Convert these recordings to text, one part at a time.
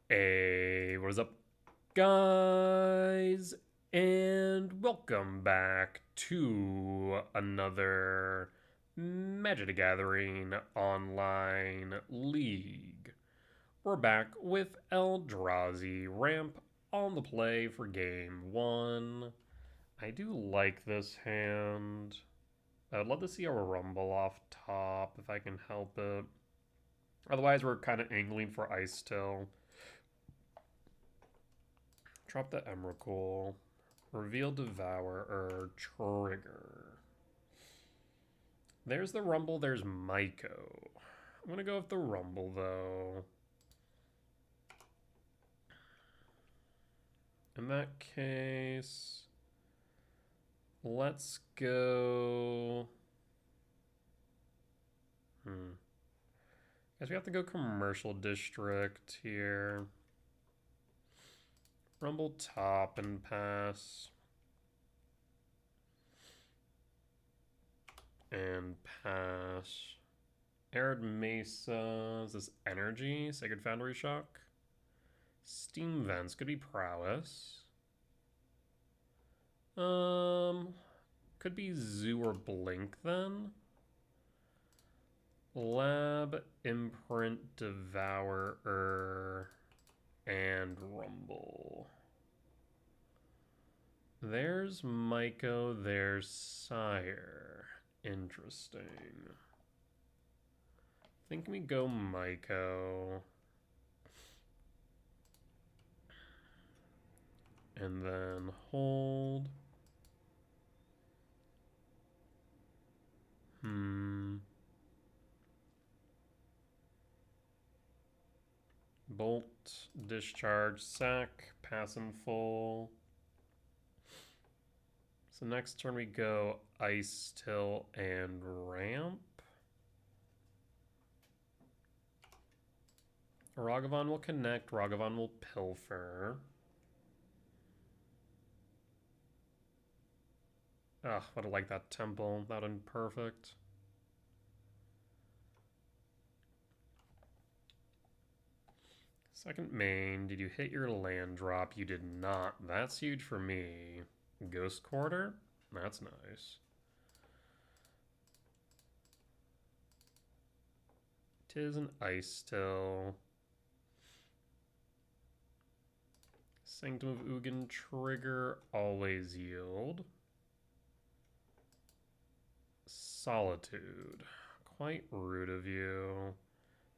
Hey, what is up, guys? And welcome back to another Magic the Gathering online league. We're back with Eldrazi Ramp on the play for game one. I do like this hand. I would love to see a Rumble off top if I can help it. Otherwise, we're kind of angling for Ice still. Drop the Emrakul. Reveal Devourer. Trigger. There's the Rumble. There's Myco. I'm going to go with the Rumble, though. In that case, let's go... Guess we have to go Commercial District here. Rumble top and pass. And pass. Arid Mesa. Is this Energy? Sacred Foundry Shock? Steam Vents could be Prowess. Could be Zoo or Blink then. Lab, Imprint, Devourer, and Rumble. There's Myco, there's Sire. Interesting. I think we go Myco. And then hold. Bolt, discharge, sack, pass in full. So next turn we go Ice, Till, and Ramp. Ragavan will connect, Ragavan will pilfer. Ugh, would have liked that temple. That would have been perfect. Second main, did you hit your land drop? You did not. That's huge for me. Ghost Quarter? That's nice. Tis an Ice Still. Sanctum of Ugin trigger, always yield. Solitude. Quite rude of you.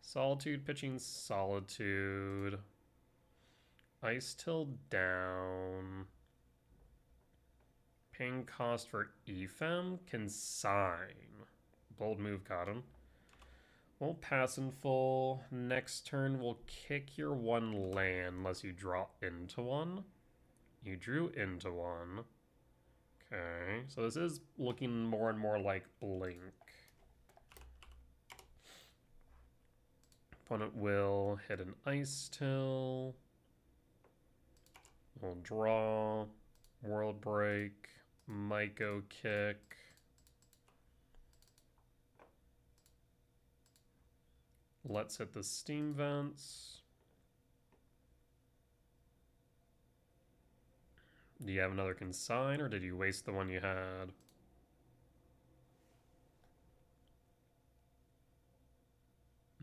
Solitude pitching Solitude. Ice Till down. Paying cost for Ephem. Consign. Bold move, got him. Won't pass in full. Next turn, we'll kick your one land unless you draw into one. You drew into one. Okay, so this is looking more and more like Blink. Opponent will hit an Ice Till. We'll draw. World Break. Myco kick. Let's hit the Steam Vents. Do you have another consign, or did you waste the one you had?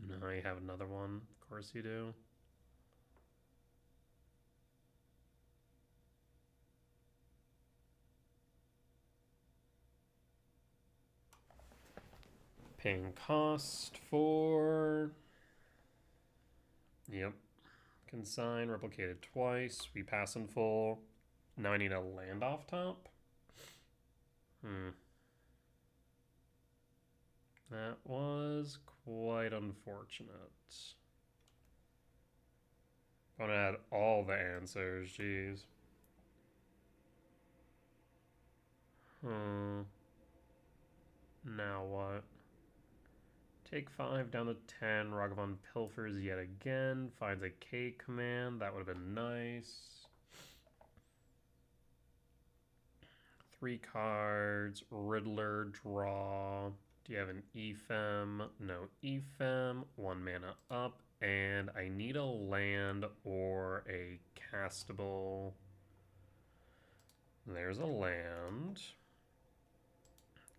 No, you have another one. Of course you do. Paying cost for... Yep. Consign, replicated twice. We pass in full. Now I need a land off top. That was quite unfortunate. Opponent had all the answers, jeez. Now what? Take 5 down to 10. Ragavan pilfers yet again. Finds a K command. That would have been nice. 3 cards. Riddler, draw. Do you have an Ephem? No Ephem. 1 mana up. and I need a land or a castable. There's a land.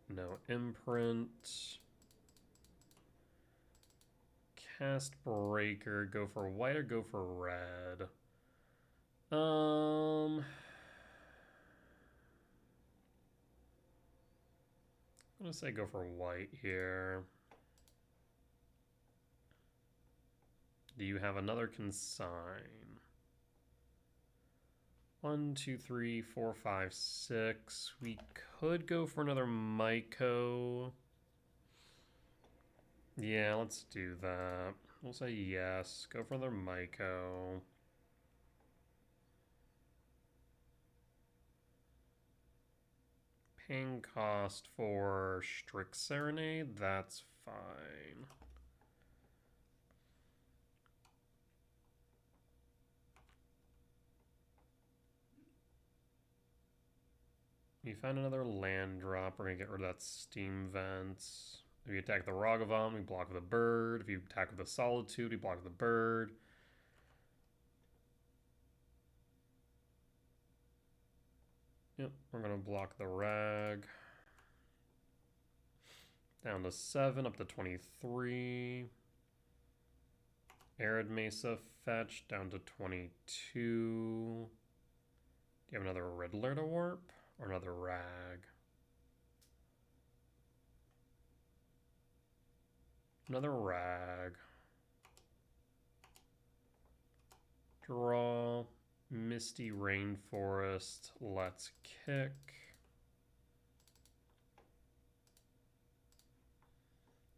No imprint. Cast breaker. Go for white or go for red? I'm gonna say go for white here. Do you have another consign? 1, 2, 3, 4, 5, 6. We could go for another Myco. Yeah, let's do that. We'll say yes. Go for another Myco. Paying cost for Strict Serenade, that's fine. You found another land drop. We're gonna get rid of that Steam Vents. If you attack the Ragavan, we block with a bird. If you attack with a Solitude, we block with a bird. Yep, we're gonna block the Rag. Down to 7, up to 23. Arid Mesa fetch down to 22. Do you have another Riddler to warp? Or another Rag? Another Rag. Draw. Misty Rainforest. Let's kick.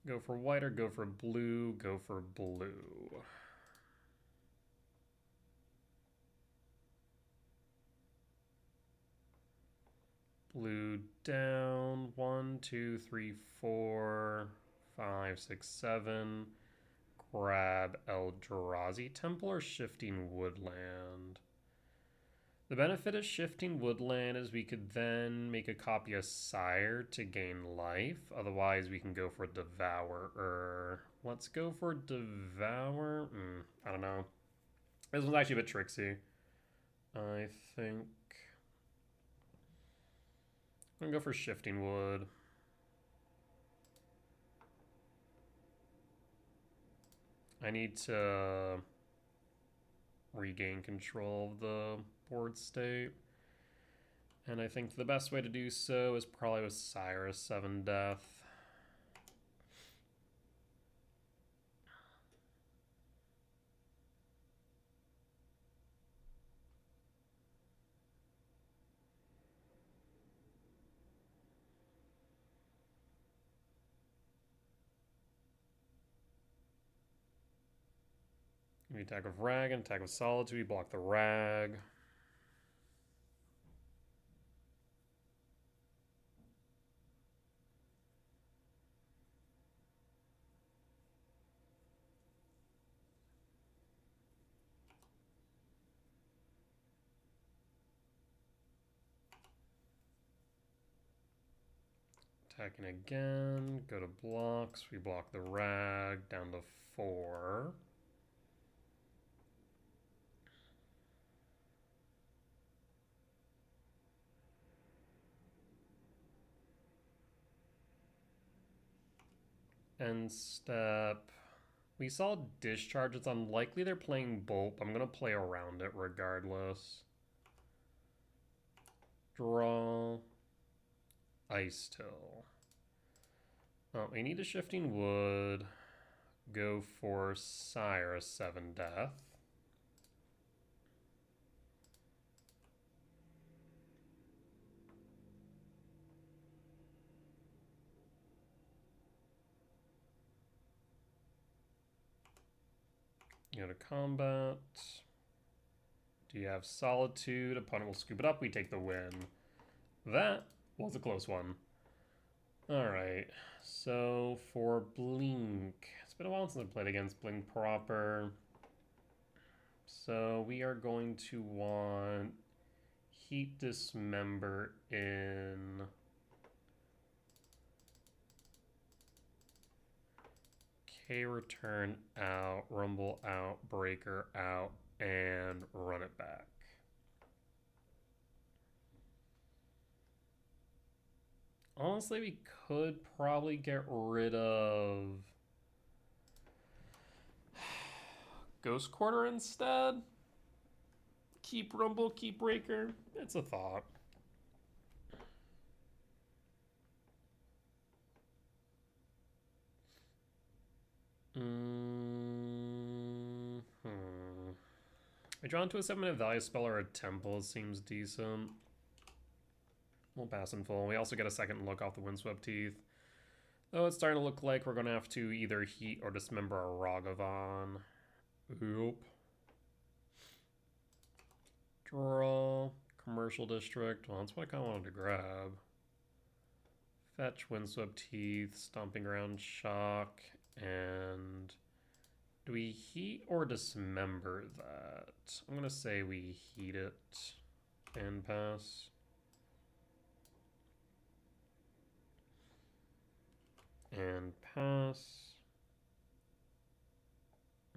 Go for white or go for blue? Go for blue. Blue down. 1, 2, 3, 4, 5, 6, 7. Grab Eldrazi Temple or Shifting Woodland. The benefit of Shifting Woodland is we could then make a copy of Sire to gain life. Otherwise, we can go for Devourer. Let's go for Devour. I don't know. This one's actually a bit tricksy. I think I'm gonna go for Shifting Wood. I need to regain control of the board state. And I think the best way to do so is probably with Cyrus 7 Death. We attack with Rag and attack with Solitude. We block the Rag. Attacking again. Go to blocks. We block the Rag down to 4. End step. We saw Discharge. It's unlikely they're playing Bolt. I'm going to play around it regardless. Draw. Ice Till. Oh, we need a Shifting Wood. Go for Sire 7 Death. Go to combat. Do you have Solitude? Opponent will scoop it up. We take the win. That was a close one. Alright, so for Blink, it's been a while since I played against Blink proper. So we are going to want Heat Dismember in. K return out, rumble out, breaker out, and run it back. Honestly, we could probably get rid of Ghost Quarter instead. Keep rumble, keep breaker. It's a thought. A drawn to a 7-minute value spell or a temple seems decent. We'll pass in full. We also get a second look off the Windswept Teeth. Though it's starting to look like we're going to have to either heat or dismember a Ragavan. Oop. Draw. Commercial District. Well, that's what I kind of wanted to grab. Fetch, Windswept Teeth, Stomping Ground, Shock, and do we heat or dismember that? I'm going to say we heat it and pass. And pass.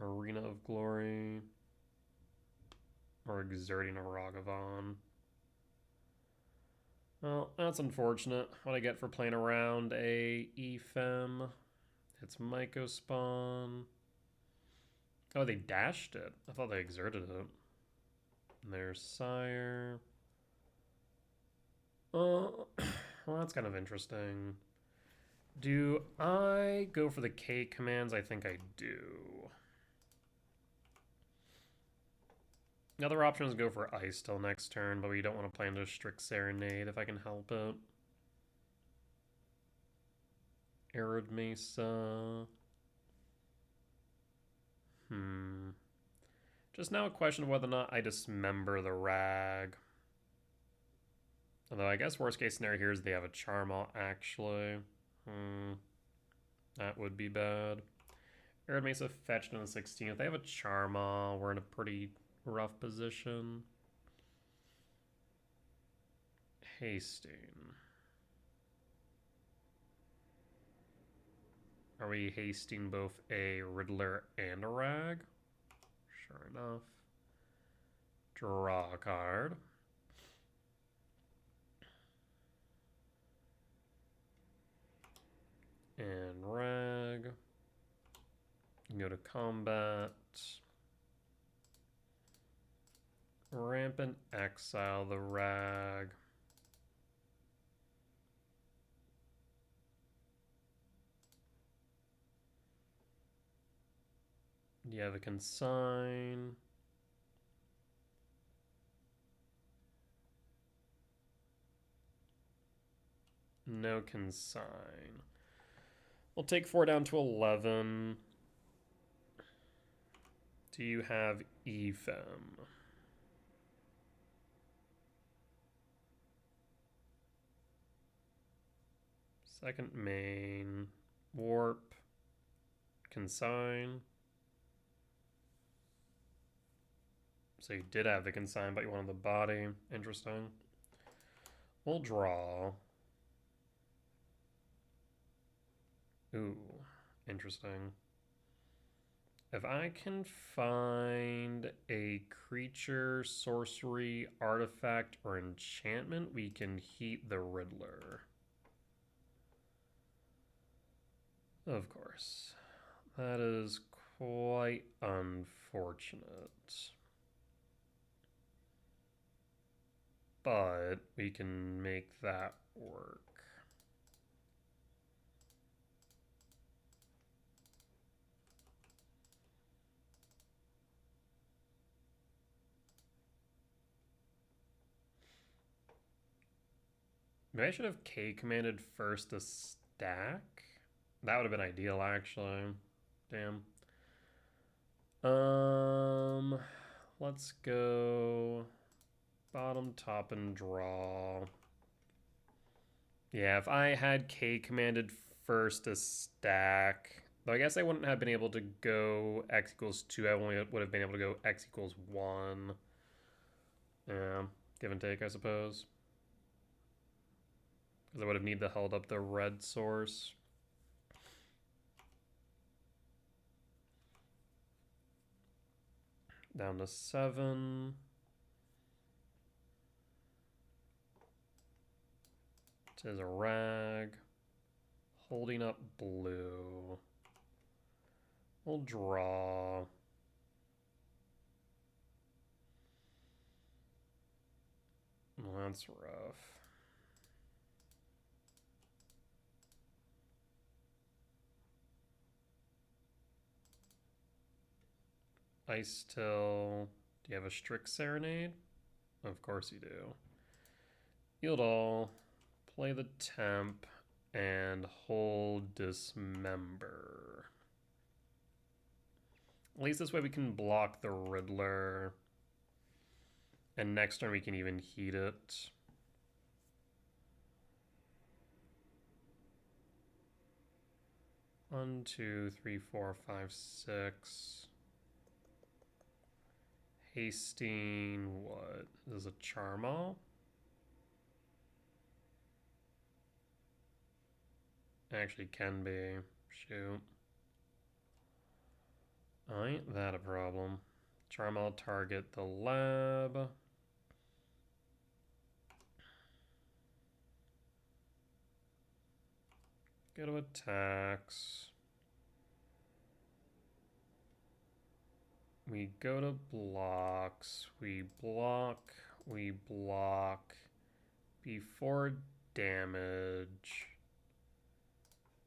Arena of Glory. Or Exerting a Ragavan. Well, that's unfortunate. What I get for playing around a Ephem. It's Myco Spawn. Oh, they dashed it. I thought they exerted it. And there's Sire. Well, that's kind of interesting. Do I go for the K commands? I think I do. The other option is go for Ice till next turn, but we don't want to play into Strict Serenade if I can help it. Arid Mesa. Just now a question of whether or not I dismember the Rag. Although I guess worst case scenario here is they have a Charmel actually. That would be bad. Arid Mesa fetched in the 16th. They have a Charmel. We're in a pretty rough position. Hasting. Are we hasting both a Riddler and a Rag? Sure enough. Draw a card. And Rag. Go to combat. Ramp and exile the Rag. Do you have a consign? No consign. We'll take 4 down to 11. Do you have Ephem? Second main. Warp. Consign. So you did have the consign, but you wanted the body. Interesting. We'll draw. Ooh, interesting. If I can find a creature, sorcery, artifact, or enchantment, we can heat the Riddler. Of course. That is quite unfortunate. But we can make that work. Maybe I should have K commanded first to stack. That would have been ideal, actually. Damn. Let's go bottom, top, and draw. Yeah, if I had K commanded first to stack, though I guess I wouldn't have been able to go X equals 2. I only would have been able to go X equals 1. Yeah, give and take, I suppose. Because I would have needed to hold up the red source. Down to 7. Tis a rag. Holding up blue. We'll draw. Well, that's rough. Ice Till. Do you have a Strict Serenade? Of course you do. Yield all. Play the temp. And hold Dismember. At least this way we can block the Riddler. And next turn we can even heat it. One, two, three, four, five, six. Hasting, what? This is a Charmal? Actually can be. Shoot. Ain't that a problem? Charmal target the lab. Go to attacks. We go to blocks. We block. We block. Before damage.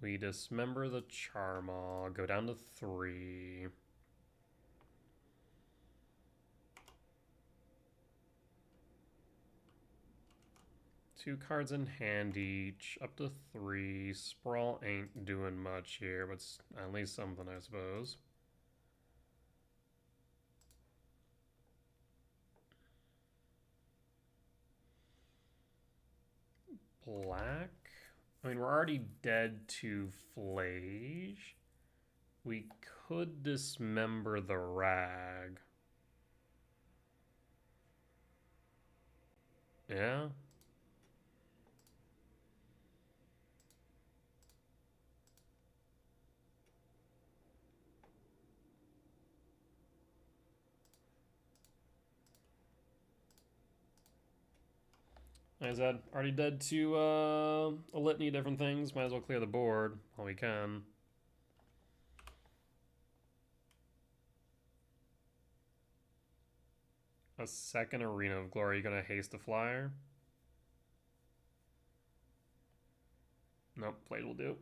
We dismember the Charmal. Go down to 3. Two cards in hand each, up to 3. Sprawl ain't doing much here, but it's at least something, I suppose. Black? I mean, we're already dead to Flage. We could dismember the rag. Yeah? Like I said, already dead to a litany of different things. Might as well clear the board while we can. A second Arena of Glory. You gonna haste the flyer? Nope, Blade will do.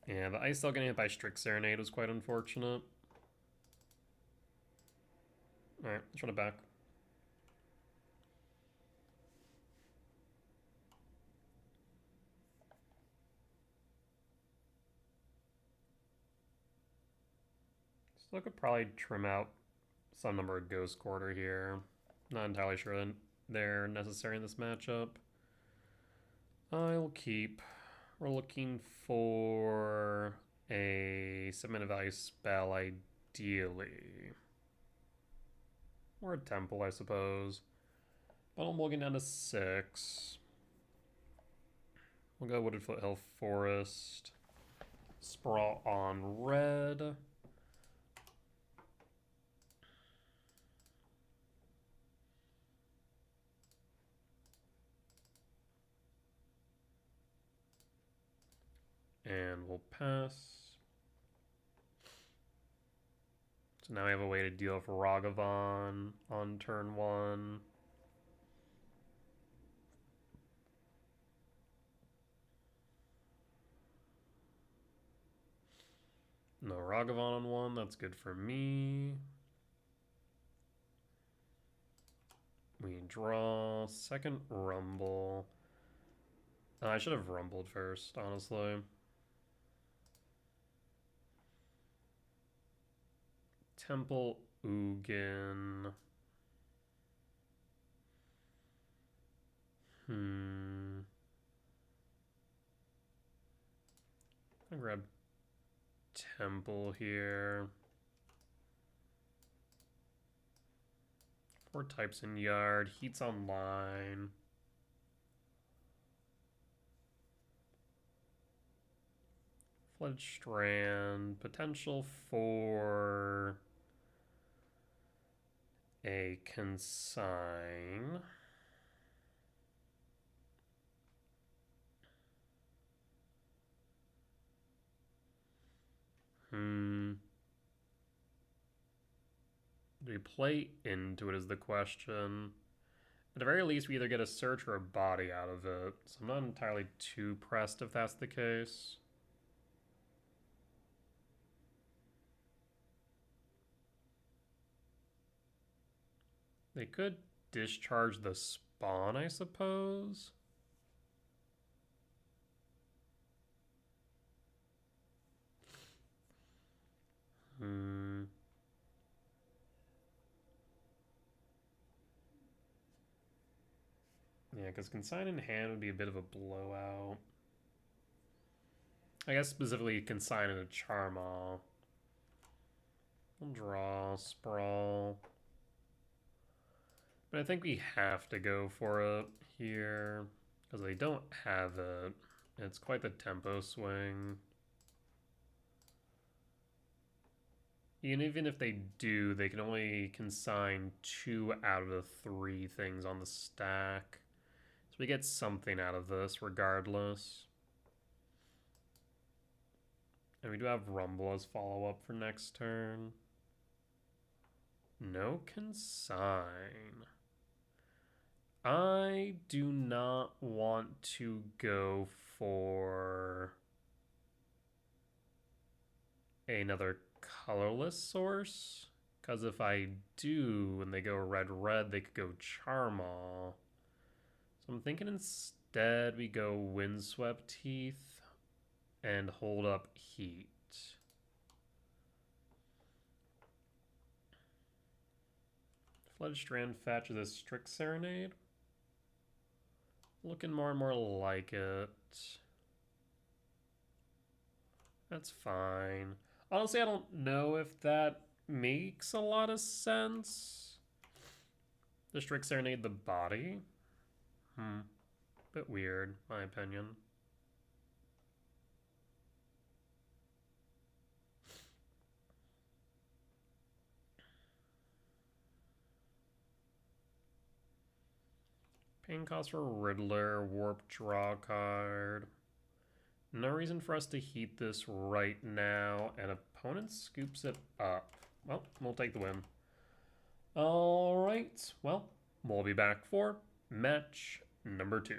Yeah, the Ice Cell getting hit by Strict Serenade was quite unfortunate. Alright, let's run it back. So I could probably trim out some number of Ghost Quarter here. Not entirely sure that they're necessary in this matchup. I'll keep. We're looking for a 7-mana value spell, ideally. Or a temple, I suppose. But I'm looking down to 6. We'll go Wooded Foothill Forest. Sprawl on red. And we'll pass. So now we have a way to deal with Ragavan on turn 1. No Ragavan on 1, that's good for me. We draw second Rumble. I should have rumbled first, honestly. Temple Ugin. I'll grab Temple here. 4 types in yard. Heat's online. Flooded Strand, potential for a consign. Do we play into it is the question. At the very least, we either get a search or a body out of it, so I'm not entirely too pressed if that's the case. They could discharge the spawn, I suppose. Yeah, because consign in hand would be a bit of a blowout. I guess specifically consign in a Charmaw. We'll draw, sprawl. But I think we have to go for it here, because they don't have it. It's quite the tempo swing. And even if they do, they can only consign 2 out of the 3 things on the stack. So we get something out of this regardless. And we do have Rumble as follow-up for next turn. No consign. I do not want to go for another colorless source, because if I do and they go red, they could go Charmaw. So I'm thinking instead we go Windswept Teeth and hold up Heat. Flooded Strand fetches a Strict Serenade. Looking more and more like it. That's fine. Honestly, I don't know if that makes a lot of sense. The Strict Serenade the body? Bit weird, my opinion. Pain cost for Riddler, Warp draw card. No reason for us to heat this right now, and opponent scoops it up. Well, we'll take the win. Alright, well, we'll be back for match number 2.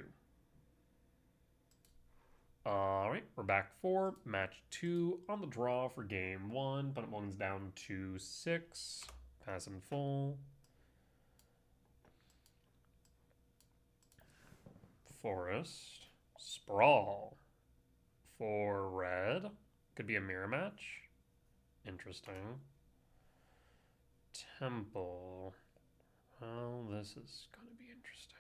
Alright, we're back for match 2 on the draw for game 1. Opponent one's down to 6. Pass in full. Forest. Sprawl. For red. Could be a mirror match. Interesting. Temple. Well, this is going to be interesting.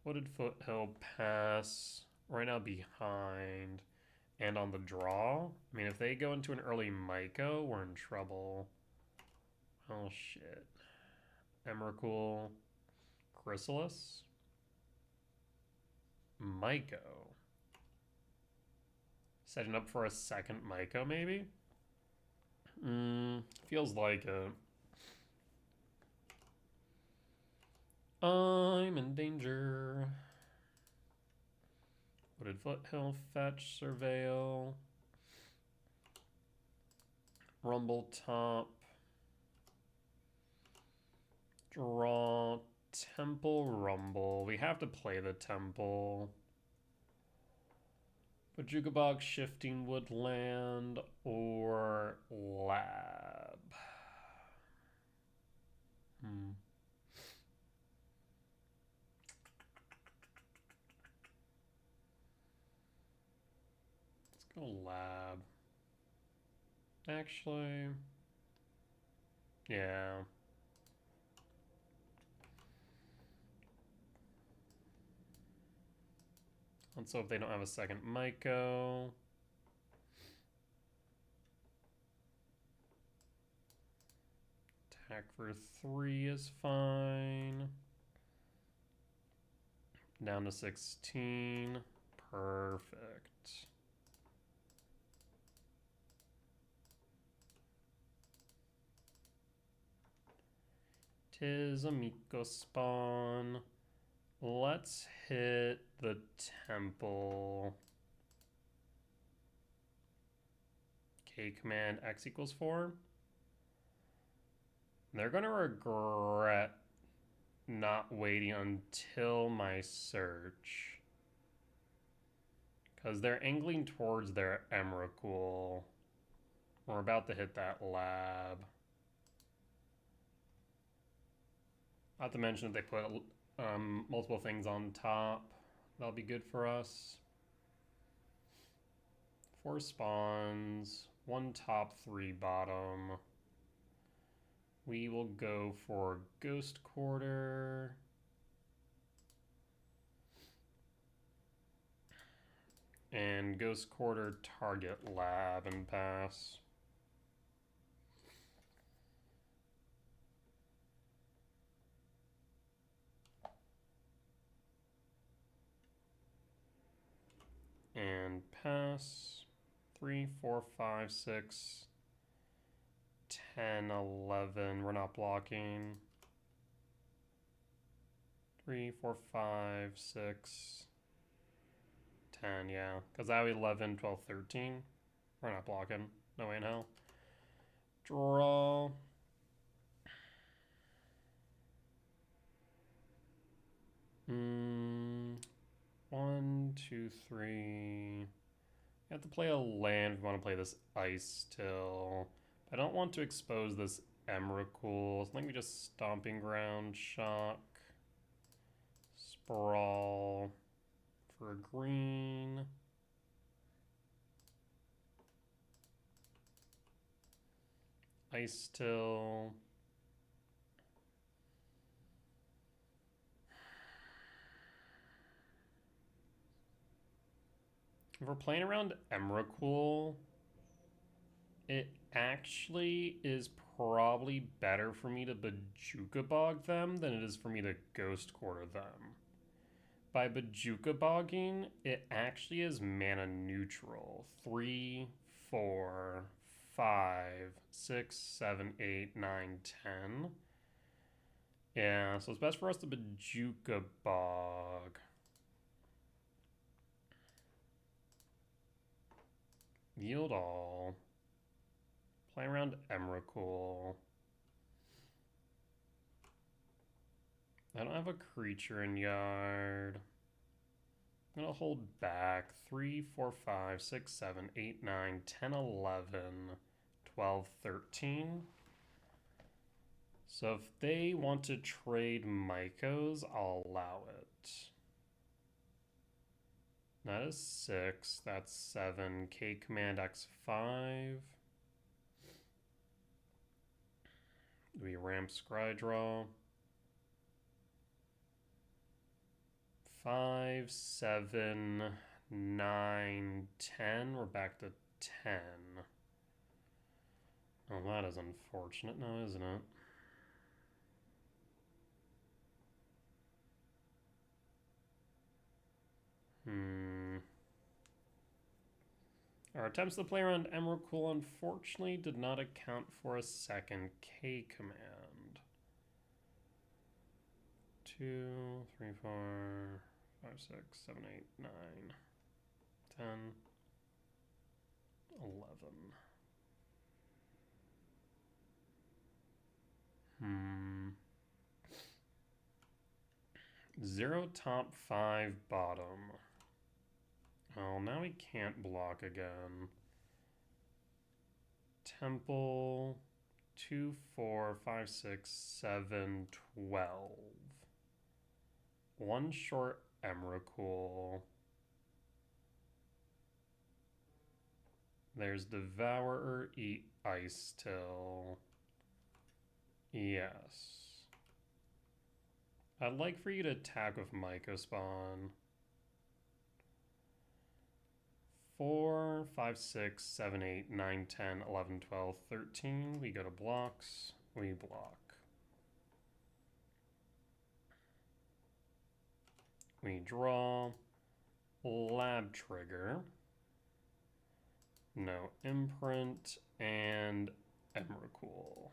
Wooded Foothill pass. Right now behind. And on the draw. I mean, if they go into an early Myco, we're in trouble. Oh, shit. Emrakul. Chrysalis. Myco. Setting up for a second Myco, maybe? Feels like it. I'm in danger. Wooded Foothill, fetch, surveil. Rumble top. Draw, temple, rumble. We have to play the temple. Bajugabog, shifting woodland, or lab. Let's go lab. Actually, yeah. Let's hope they don't have a second Myco. Attack for 3 is fine. Down to 16. Perfect. 'Tis a Miko spawn. Let's hit the temple. K command X equals 4. They're going to regret not waiting until my search. Because they're angling towards their Emrakul. We're about to hit that lab. Not to mention if they put multiple things on top, that'll be good for us. 4 spawns, 1 top, 3 bottom. We will go for Ghost Quarter. And Ghost Quarter target lab and pass. And pass. 3, 4, 5, 6, 10, 11. We're not blocking. 3, 4, 5, 6, 10, yeah. Because that would be 11, 12, 13. We're not blocking. No way in hell. Draw. One, two, three. You have to play a land if you want to play this Ice Till. I don't want to expose this Emrakul. So let me just Stomping Ground, Shock, Sprawl for green. Ice Till. If we're playing around Emrakul, it actually is probably better for me to Bojuka Bog them than it is for me to Ghost Quarter them. By Bojuka Bogging, it actually is mana neutral. 3, 4, 5, 6, 7, 8, 9, 10. Yeah, so it's best for us to Bojuka Bog. Yield all. Play around Emrakul. I don't have a creature in yard. I'm going to hold back. 3, 4, 5, 6, 7, 8, 9, 10, 11, 12, 13. So if they want to trade Mycos, I'll allow it. That is 6. That's 7. K command X5. We ramp Scry Draw. 5, 7, 9, 10. We're back to 10. Oh, that is unfortunate now, isn't it? Our attempts to play around Emrakul unfortunately did not account for a second K command. 2, 3, 4, 5, 6, 7, 8, 9, 10, 11. 0 top, 5 bottom. Oh, now we can't block again. Temple, 2, 4, 5, 6, 7, 12. 1 short Emrakul. There's Devourer, Eat Ice Till. Yes. I'd like for you to attack with Myco Spawn. 4, 5, 6, 7, 8, 9, 10, 11, 12, 13. We go to blocks. We block. We draw. Lab Trigger. No Imprint. And Emrakul.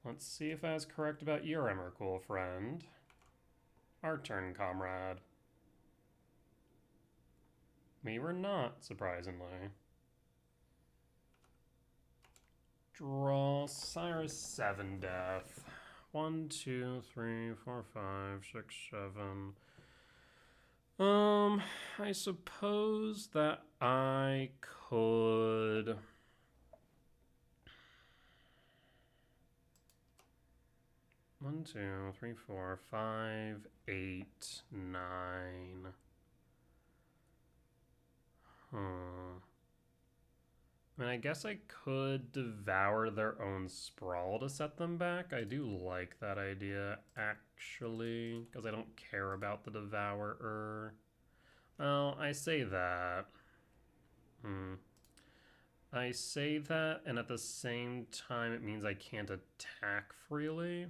Let's see if I was correct about your Emrakul friend. Our turn, comrade. We were not, surprisingly. Draw Cyrus 7 Death. 1, 2, 3, 4, 5, 6, 7. I suppose that I could. One, two, three, four, 5, 8, 9. Huh. I mean, I guess I could devour their own sprawl to set them back. I do like that idea, actually, because I don't care about the devourer. Well, I say that. I say that, and at the same time, it means I can't attack freely.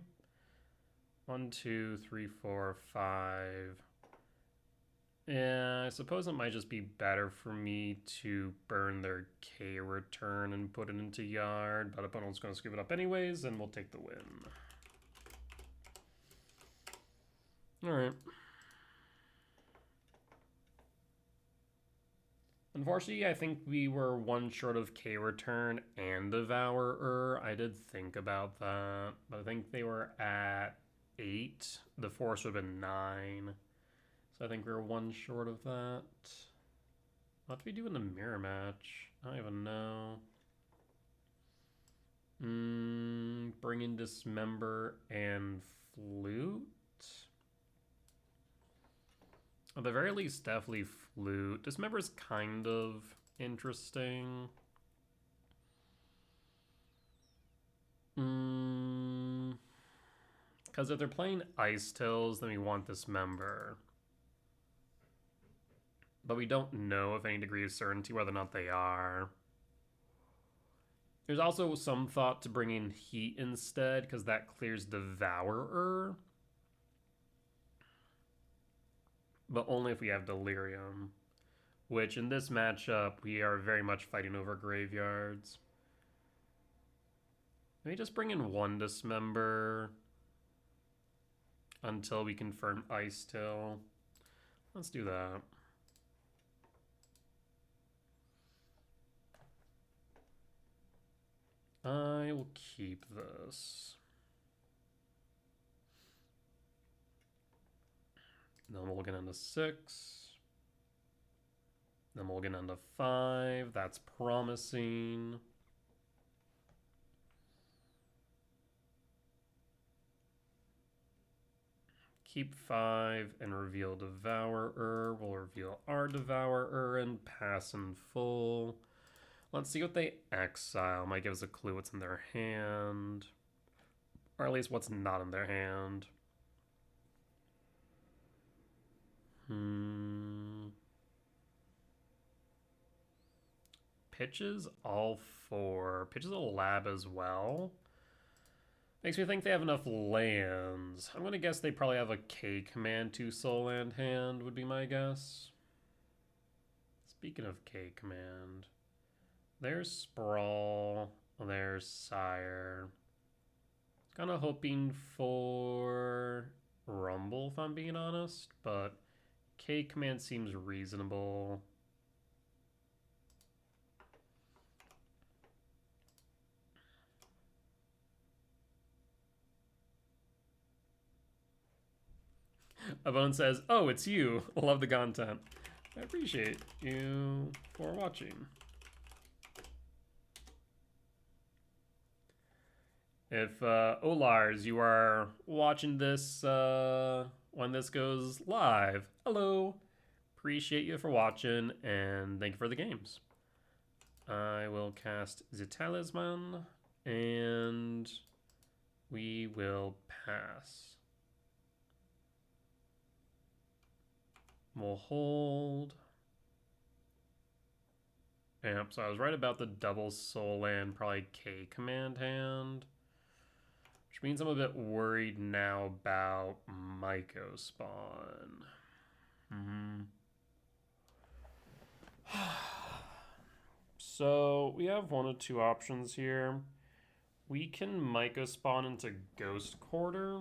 1, 2, 3, 4, 5. Yeah, I suppose it might just be better for me to burn their K return and put it into yard, but opponent's going to scoop it up anyways, and we'll take the win. Alright. Unfortunately, I think we were one short of K return and Devourer. I did think about that, but I think they were at 8. The force would have been 9. So I think we were one short of that. What do we do in the mirror match? I don't even know. Bring in Dismember and Flute? At the very least, definitely Flute. Dismember's kind of interesting. Because if they're playing Ice Tills, then we want Dismember. But we don't know with any degree of certainty whether or not they are. There's also some thought to bring in Heat instead, because that clears Devourer. But only if we have Delirium. Which, in this matchup, we are very much fighting over graveyards. Let me just bring in one Dismember until we confirm Ice Till. Let's do that. I will keep this. Then we'll get into 6. Then we'll get into 5. That's promising. Keep 5 and reveal Devourer. We'll reveal our Devourer and pass in full. Let's see what they exile. Might give us a clue what's in their hand. Or at least what's not in their hand. Pitches all 4. Pitches a lab as well. Makes me think they have enough lands. I'm going to guess they probably have a K command 2 soul land hand, would be my guess. Speaking of K command, there's Sprawl, there's Sire. Kind of hoping for Rumble, if I'm being honest, but K command seems reasonable. Avon says, "Oh, it's you. Love the content. I appreciate you for watching." If Olars, you are watching this when this goes live, hello. Appreciate you for watching, and thank you for the games. I will cast the Talisman, and we will pass. We'll hold. Yep, so I was right about the double soul land, probably K command hand. Which means I'm a bit worried now about Myco spawn. So we have one of two options here. We can Myco spawn into Ghost Quarter.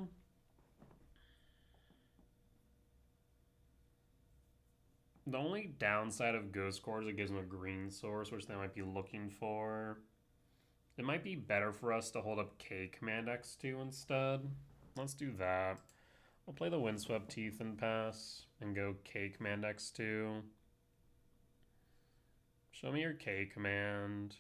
The only downside of Ghost Quarter is it gives them a green source, which they might be looking for. It might be better for us to hold up K Command X2 instead. Let's do that. I'll play the Windswept Teeth and pass and go K Command X2. Show me your K command.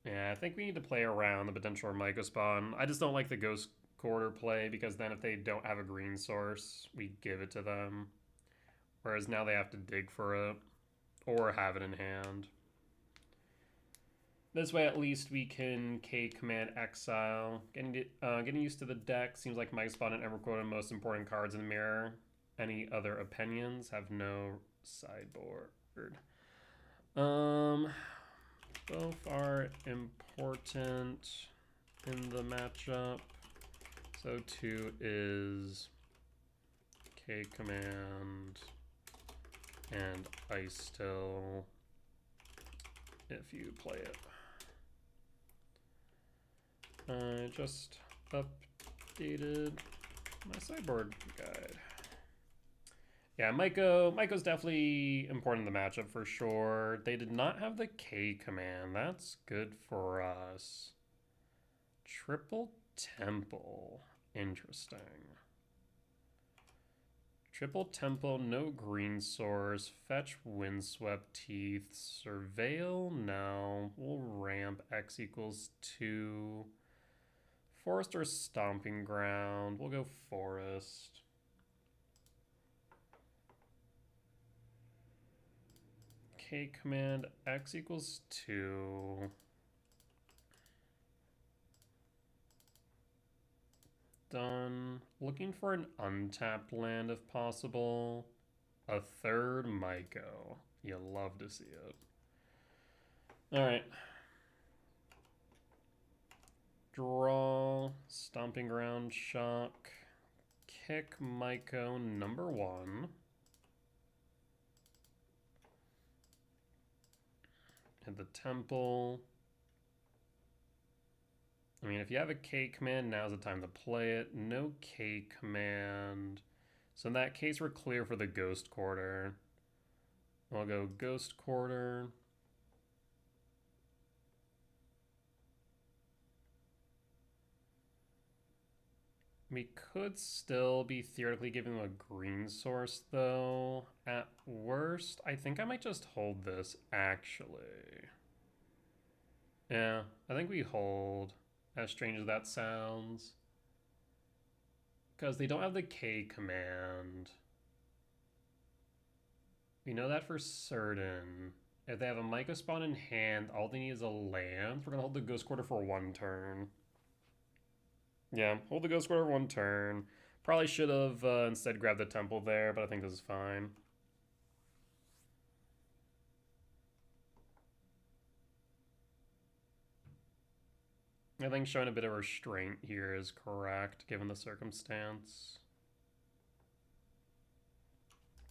Yeah, I think we need to play around the potential Myco spawn. I just don't like the Ghost Quarter play because then if they don't have a green source, we give it to them. Whereas now they have to dig for it or have it in hand. This way, at least we can K Command Exile. Getting used to the deck. Seems like Myco spawn and Everquote are the most important cards in the mirror. Any other opinions? Have no sideboard. Both are important in the matchup. So too is K Command and Ice Still if you play it. I just updated my sideboard guide. Yeah, Myco's definitely important in the matchup for sure. They did not have the K command. That's good for us. Triple Temple. Interesting. Triple Temple, no green source. Fetch Windswept Teeth. Surveil, no. We'll ramp X equals 2. Forest or Stomping Ground. We'll go Forest. K command X equals 2. Done. Looking for an untapped land if possible. A third Myco. You'll love to see it. Alright. Draw. Stomping Ground. Shock. Kick Myco number 1. Hit the Temple. I mean, if you have a K command, now's the time to play it. No K command. So in that case, we're clear for the Ghost Quarter. I'll go Ghost Quarter. We could still be theoretically giving them a green source, though. At worst, I think I might just hold this, actually. Yeah, I think we hold, as strange as that sounds. Because they don't have the K command. We know that for certain. If they have a Myco spawn in hand, all they need is a land. We're going to hold the Ghost Quarter for 1 turn. Yeah, hold the Ghost Quarter 1 turn. Probably should have instead grabbed the Temple there, but I think this is fine. I think showing a bit of restraint here is correct, given the circumstance.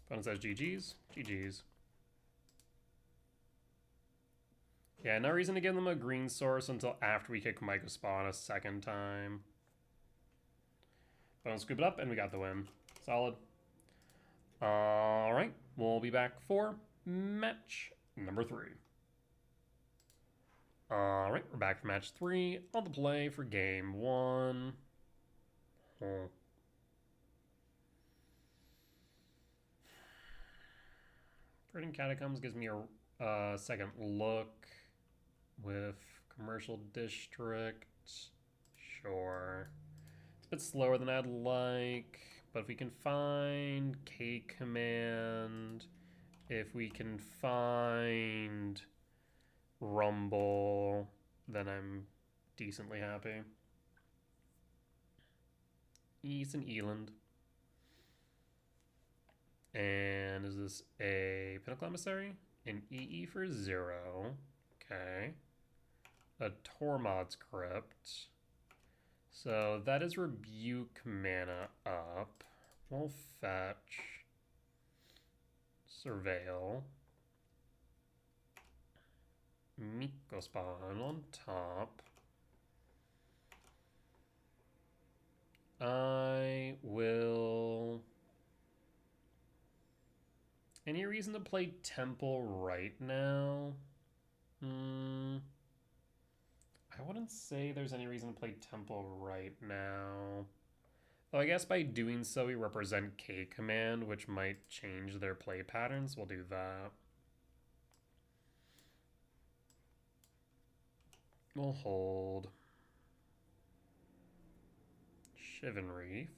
Opponent says GG's. GG's. Yeah, no reason to give them a green source until after we kick Myco spawn a second time. Don't scoop it up, and we got the win. Solid. All right, we'll be back for match number 3. All right, we're back for match 3. On the play for game 1. Burning Catacombs gives me a second look with Commercial District. Sure. It's a bit slower than I'd like, but if we can find K command, if we can find Rumble, then I'm decently happy. East and Eland. And is this a Pinnacle Emissary? An EE for 0. Okay. a Tormod's Crypt. So that is Rebuke mana up. We'll fetch Surveil. Mycospawn on top. I will... Any reason to play Temple right now? I wouldn't say there's any reason to play Temple right now. Though I guess by doing so we represent K Command, which might change their play patterns. We'll do that. We'll hold. Shivan Reef.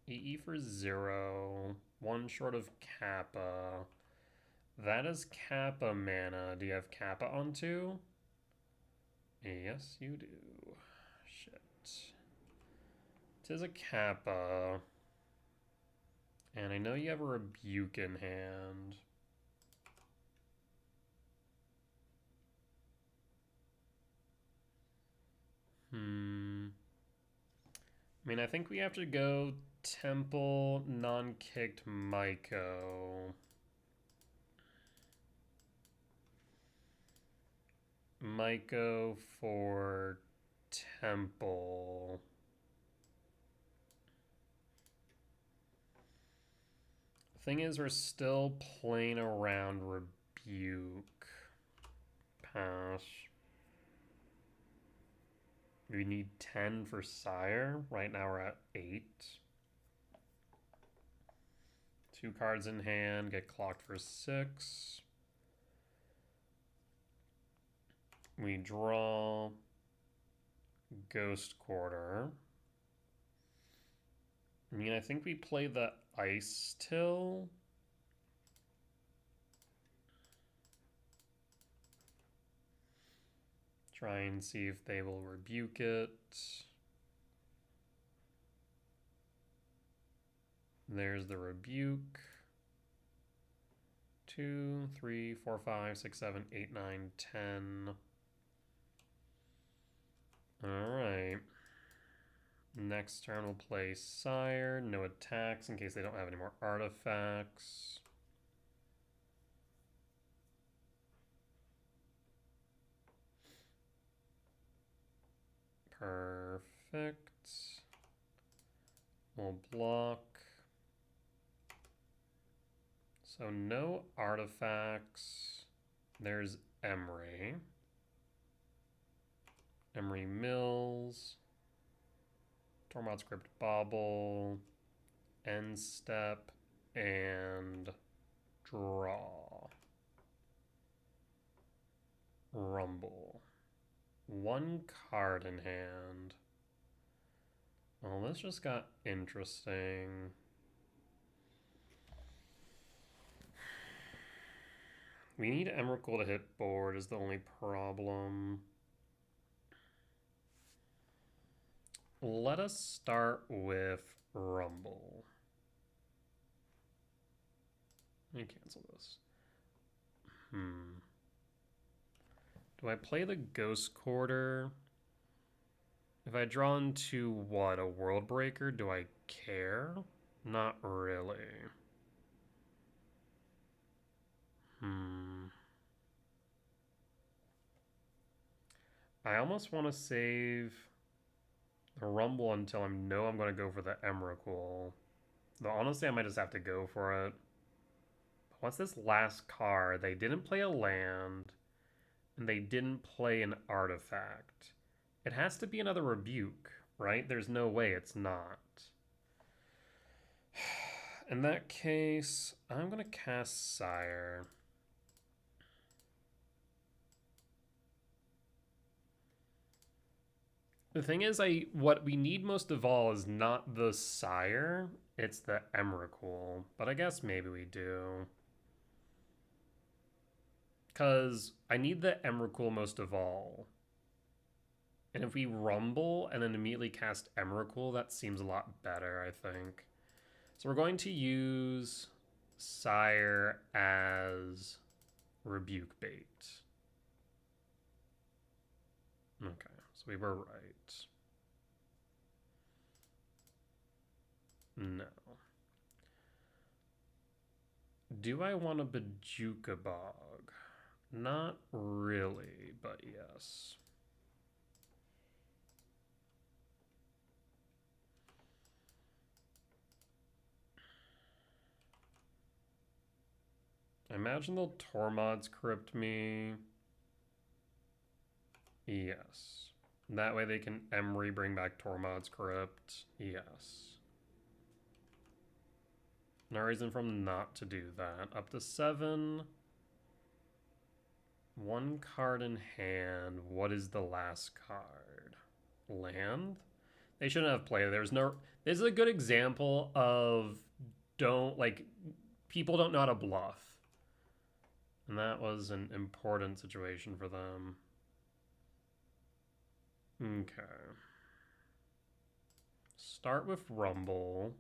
EE for 0. 1 short of Kappa. That is Kappa mana. Do you have Kappa on 2? Yes, you do. Shit. Tis a Kappa. And I know you have a Rebuke in hand. I mean, I think we have to go Temple, non-kicked Myco. Myco for Temple. Thing is, we're still playing around Rebuke. Pass. We need 10 for Sire. Right now we're at 8. 2 cards in hand, get clocked for 6. We draw Ghost Quarter. I mean, I think we play the Ice Till. Try and see if they will rebuke it. There's the rebuke. 2, 3, 4, 5, 6, 7, 8, 9, 10. Alright. Next turn we'll play Sire. No attacks in case they don't have any more artifacts. Perfect. We'll block. So no artifacts. There's Emery. Emery Mills. Tormod's Crypt Bauble. End step. And draw. Rumble. 1 card in hand. Well, this just got interesting. We need Emrakul to hit board is the only problem. Let us start with Rumble. Let me cancel this. Do I play the Ghost Quarter? If I draw into what, a World Breaker, do I care? Not really. I almost want to save the Rumble until I know I'm going to go for the Emrakul. Though honestly, I might just have to go for it. But what's this last card? They didn't play a land, and they didn't play an artifact. It has to be another rebuke, right? There's no way it's not. In that case, I'm going to cast Sire. The thing is, what we need most of all is not the Sire, it's the Emrakul. But I guess maybe we do. Because I need the Emrakul most of all. And if we Rumble and then immediately cast Emrakul, that seems a lot better, I think. So we're going to use Sire as Rebuke bait. Okay, so we were right. No. Do I want a Bajuka Bog? Not really, but yes. I imagine they'll Tormod's Crypt me. Yes. That way they can Emery bring back Tormod's Crypt. Yes. No reason for them not to do that. Up to 7. One card in hand. What is the last card? Land? They shouldn't have played. There's no. This is a good example of people don't know how to bluff. And that was an important situation for them. Okay. Start with Rumble.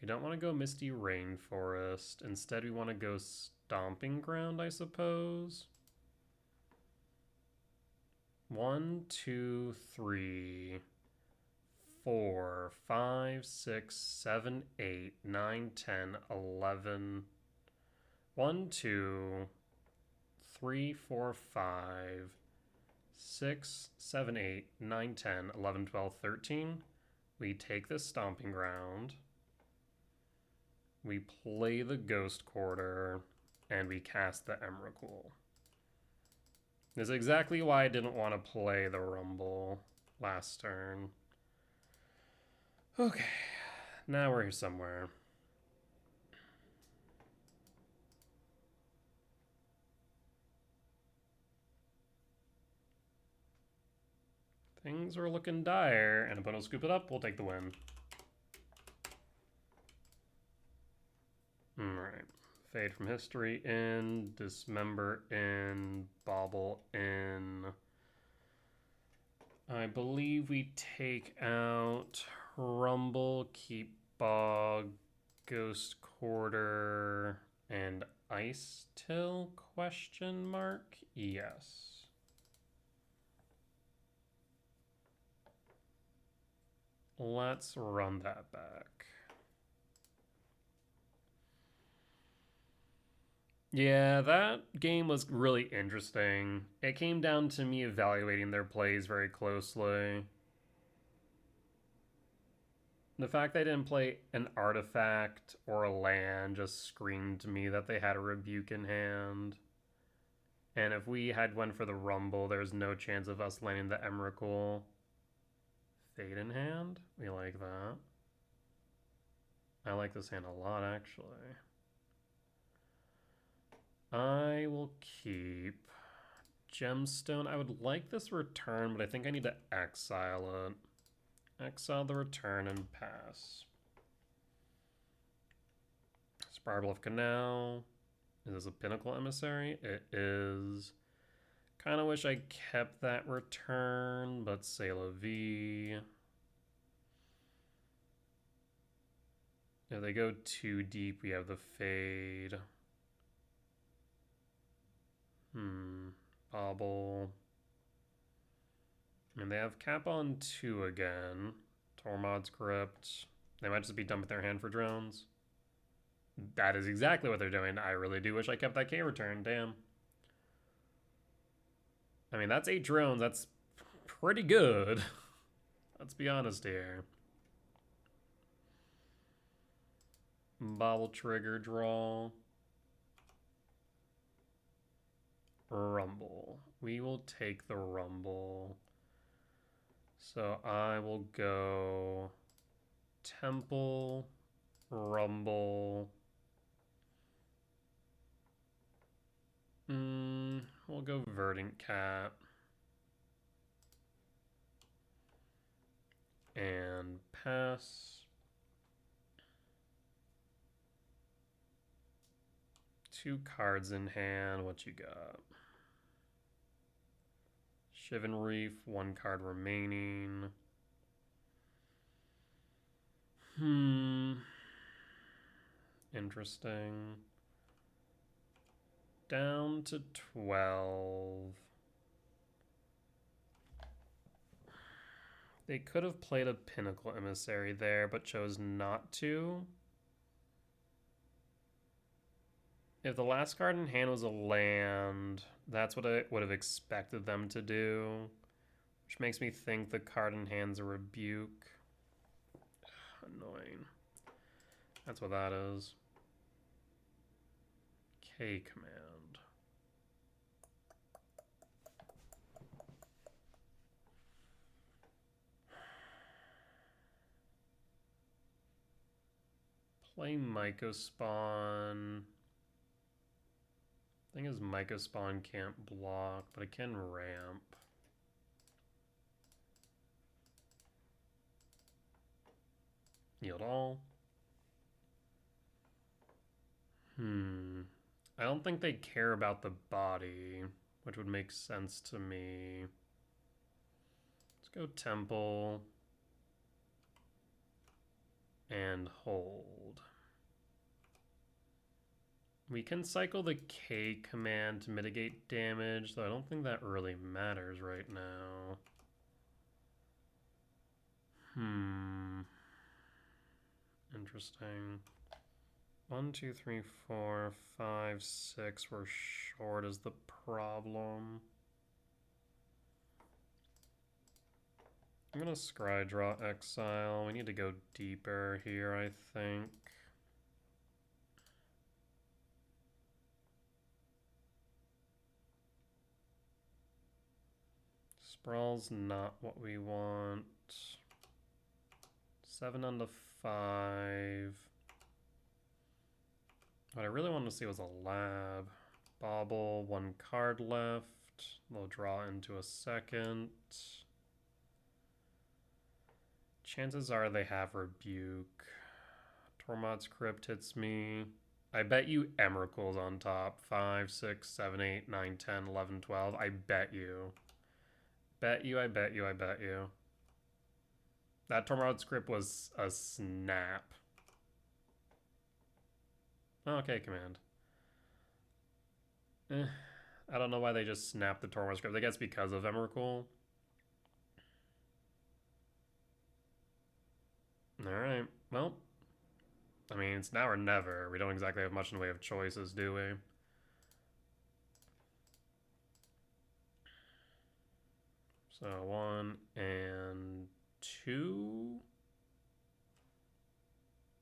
We don't want to go Misty Rainforest. Instead, we want to go Stomping Ground, I suppose. 1, 2, 3, 4, 5, 6, 7, 8, 9, 10, 11. 1, 2, 3, 4, 5, 6, 7, 8, 9, 10, 11, 12, 13. We take this Stomping Ground. We play the Ghost Quarter, and we cast the Emrakul. This is exactly why I didn't want to play the Rumble last turn. Okay, now we're here somewhere. Things are looking dire, and opponent will scoop it up. We'll take the win. Alright. Fade from History in, Dismember in, Bauble in. I believe we take out Rumble, keep Bog, Ghost Quarter, and Ice Till, question mark? Yes. Let's run that back. Yeah, that game was really interesting. It came down to me evaluating their plays very closely. The fact they didn't play an artifact or a land just screamed to me that they had a Rebuke in hand. And if we had went for the Rumble, there's no chance of us landing the Emrakul. Fade in hand? We like that. I like this hand a lot, actually. I will keep Gemstone. I would like this return, but I think I need to exile it. Exile the return and pass. Sparble of Canal. Is this a Pinnacle Emissary? It is. Kind of wish I kept that return, but c'est la vie. If they go too deep, we have the Fade. Bobble. And they have Cap on 2 again. Tormod's Crypt. They might just be done with their hand for drones. That is exactly what they're doing. I really do wish I kept that K return. Damn. I mean, that's 8 drones. That's pretty good. Let's be honest here. Bobble trigger draw. Rumble. We will take the Rumble. So I will go Temple, Rumble. We'll go Verdant Cat. And pass. 2 cards in hand. What you got? Shivan Reef, 1 card remaining. Interesting. Down to 12. They could have played a Pinnacle Emissary there, but chose not to. If the last card in hand was a land, that's what I would have expected them to do. Which makes me think the card in hand's a Rebuke. Annoying. That's what that is. K command. Play Mycospawn. Thing is, Mycospawn can't block, but it can ramp. Yield all. I don't think they care about the body, which would make sense to me. Let's go Temple and hold. We can cycle the K command to mitigate damage, though I don't think that really matters right now. Interesting. 1, 2, 3, 4, 5, 6. We're short is the problem. I'm gonna scry draw exile. We need to go deeper here, I think. Sprawl's not what we want. 7 on the 5. What I really wanted to see was a lab. Bobble, 1 card left. They'll draw into a second. Chances are they have Rebuke. Tormod's Crypt hits me. I bet you Emrakul's on top. 5, 6, 7, 8, 9, 10, 11, 12. I bet you. Bet you, I bet you, I bet you. That Tormod's Crypt was a snap. Okay, command. I don't know why they just snapped the Tormod's Crypt. I guess because of Emrakul. Alright, well. I mean, it's now or never. We don't exactly have much in the way of choices, do we? So 1 and 2.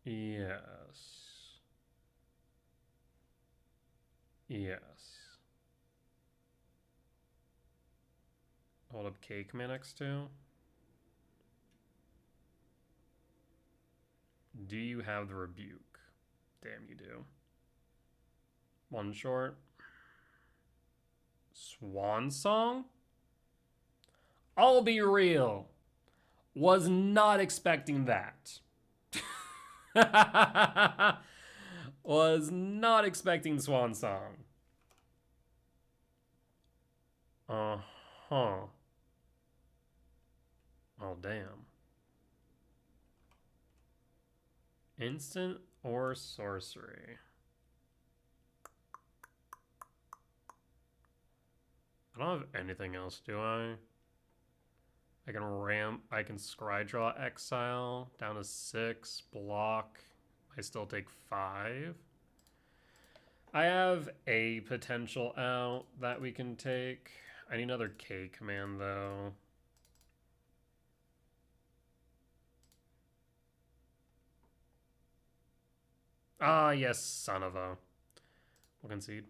Yes. Yes. Hold up K command X2. Do you have the Rebuke? Damn, you do. 1 short. Swan Song? I'll be real. Was not expecting that. Was not expecting Swan Song. Uh-huh. Oh, damn. Instant or sorcery? I don't have anything else, do I? I can ramp, I can scry draw exile, down to 6, block. I still take 5. I have a potential out that we can take. I need another K command though. Ah, yes, son of a. We'll concede.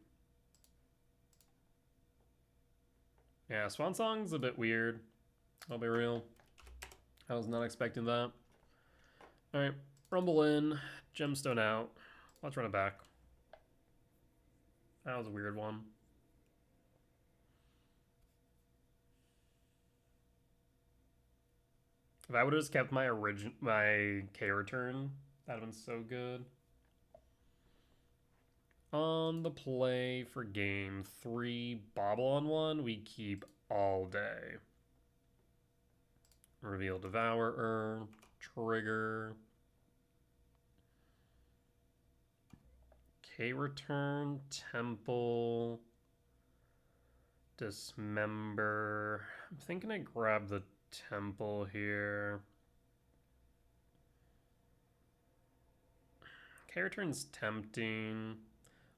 Yeah, Swan Song's a bit weird. I'll be real. I was not expecting that. Alright, Rumble in, Gemstone out. Let's run it back. That was a weird one. If I would have just kept my K return, that'd have been so good. On the play for game 3, Bobble on 1, we keep all day. Reveal Devourer, trigger. K return, temple, dismember. I'm thinking I grab the temple here. K return's tempting.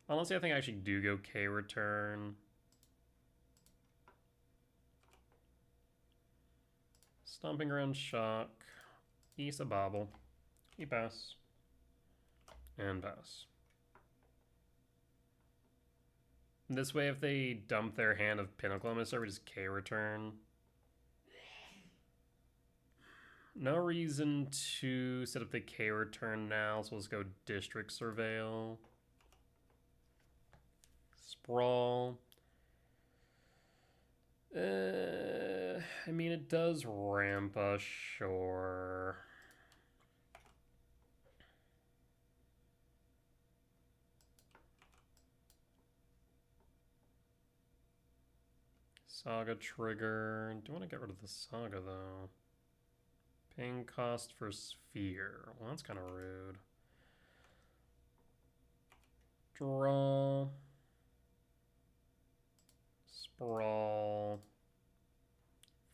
Honestly, I think I actually do go K return. Stomping Ground Shock. Isa Bobble. You pass. And pass. This way, if they dump their hand of Pinnacle Emissary, we just K return. No reason to set up the K return now, so let's go District Surveil. Sprawl. I mean, it does ramp us, sure. Saga trigger. Do you want to get rid of the Saga, though? Paying cost for Sphere. Well, that's kind of rude. Draw. Sprawl.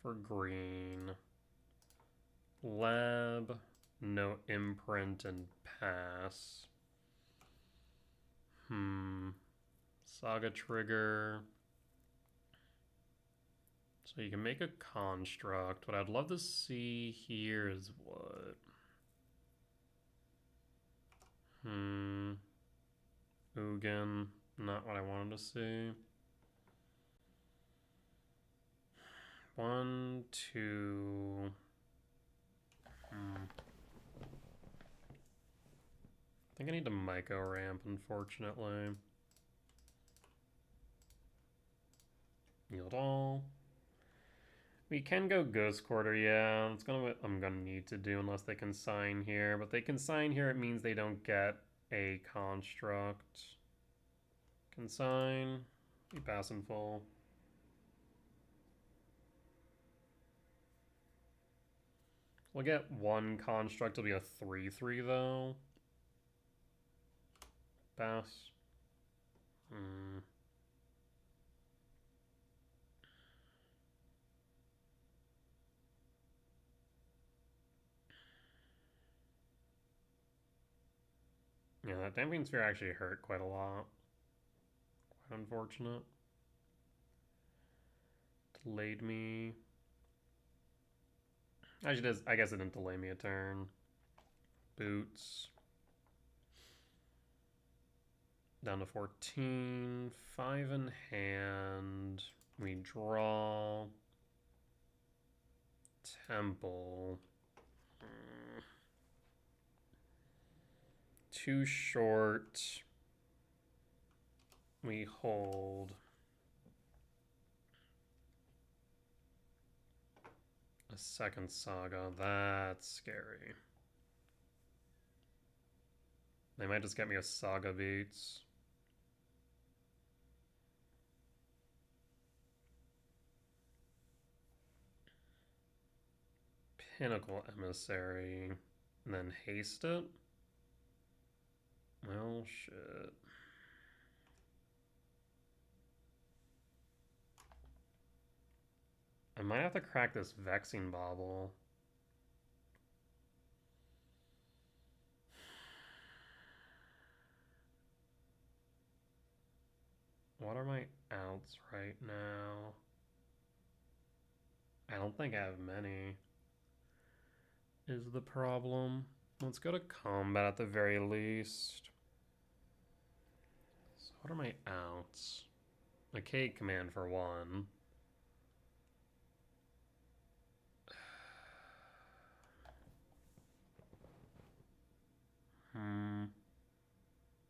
For green. Lab. No imprint and pass. Saga trigger. So you can make a construct. What I'd love to see here is what? Ugin. Not what I wanted to see. 1, 2. I think I need to MTGO ramp, unfortunately. Yield all. We can go Ghost Quarter, yeah. That's kind of what I'm gonna need to do unless they can sign here. But they can sign here, it means they don't get a construct. Consign. We pass in full. We'll get one construct. It'll be a 3/3 though. Pass. Yeah, that Damping Sphere actually hurt quite a lot. Quite unfortunate. Delayed me. Actually, does. I guess it didn't delay me a turn. Boots. Down to 14. 5 in hand. We draw. Temple. Too short. We hold. A second Saga. That's scary. They might just get me a Saga Beats. Pinnacle Emissary. And then haste it? Well, shit. I might have to crack this Vexing Bauble. What are my outs right now? I don't think I have many. Is the problem. Let's go to combat at the very least. So what are my outs? A K command for one.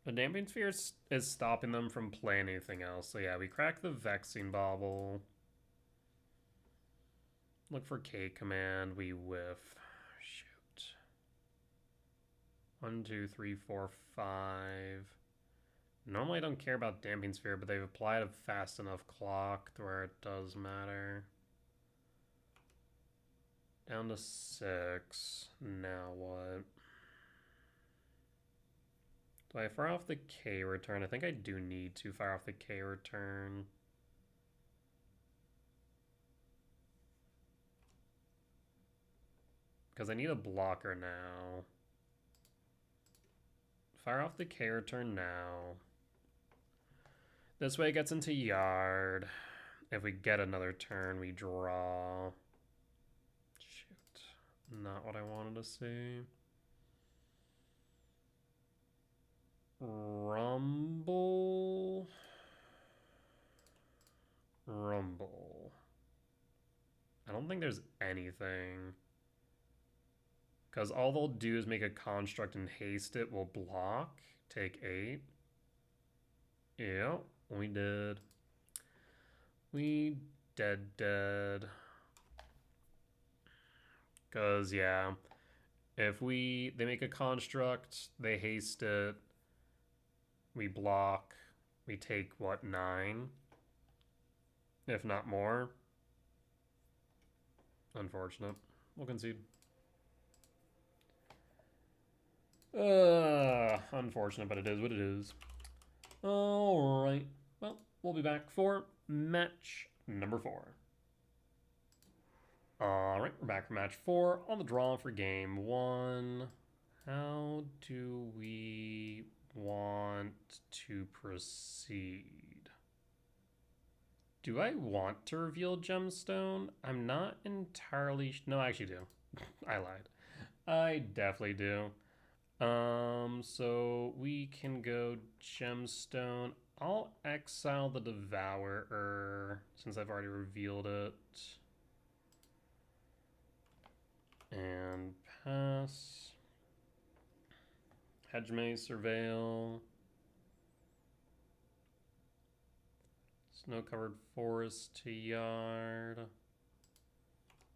The Damping Sphere is stopping them from playing anything else. So yeah, we crack the Vexing Bauble. Look for K command. We whiff. Shoot. 1, 2, 3, 4, 5. Normally I don't care about Damping Sphere, but they've applied a fast enough clock to where it does matter. Down to 6. Now what? Do I fire off the K return? I think I do need to fire off the K return. Because I need a blocker now. Fire off the K return now. This way it gets into yard. If we get another turn, we draw. Shoot. Not what I wanted to see. Rumble. Rumble. I don't think there's anything. Because all they'll do is make a construct and haste it. We'll block. Take 8. Yeah, we did. We dead. Because, yeah. If they make a construct, they haste it. We block. We take, what, 9? If not more. Unfortunate. We'll concede. Unfortunate, but it is what it is. Alright. Well, we'll be back for match number 4. Alright, we're back for match 4 on the draw for game 1. How do we want to proceed? Do I want to reveal Gemstone? I'm not entirely... No, I actually do. I lied. I definitely do. So we can go Gemstone. I'll exile the Devourer since I've already revealed it. And pass. Hedgemaze, Surveil. Snow-covered forest to yard.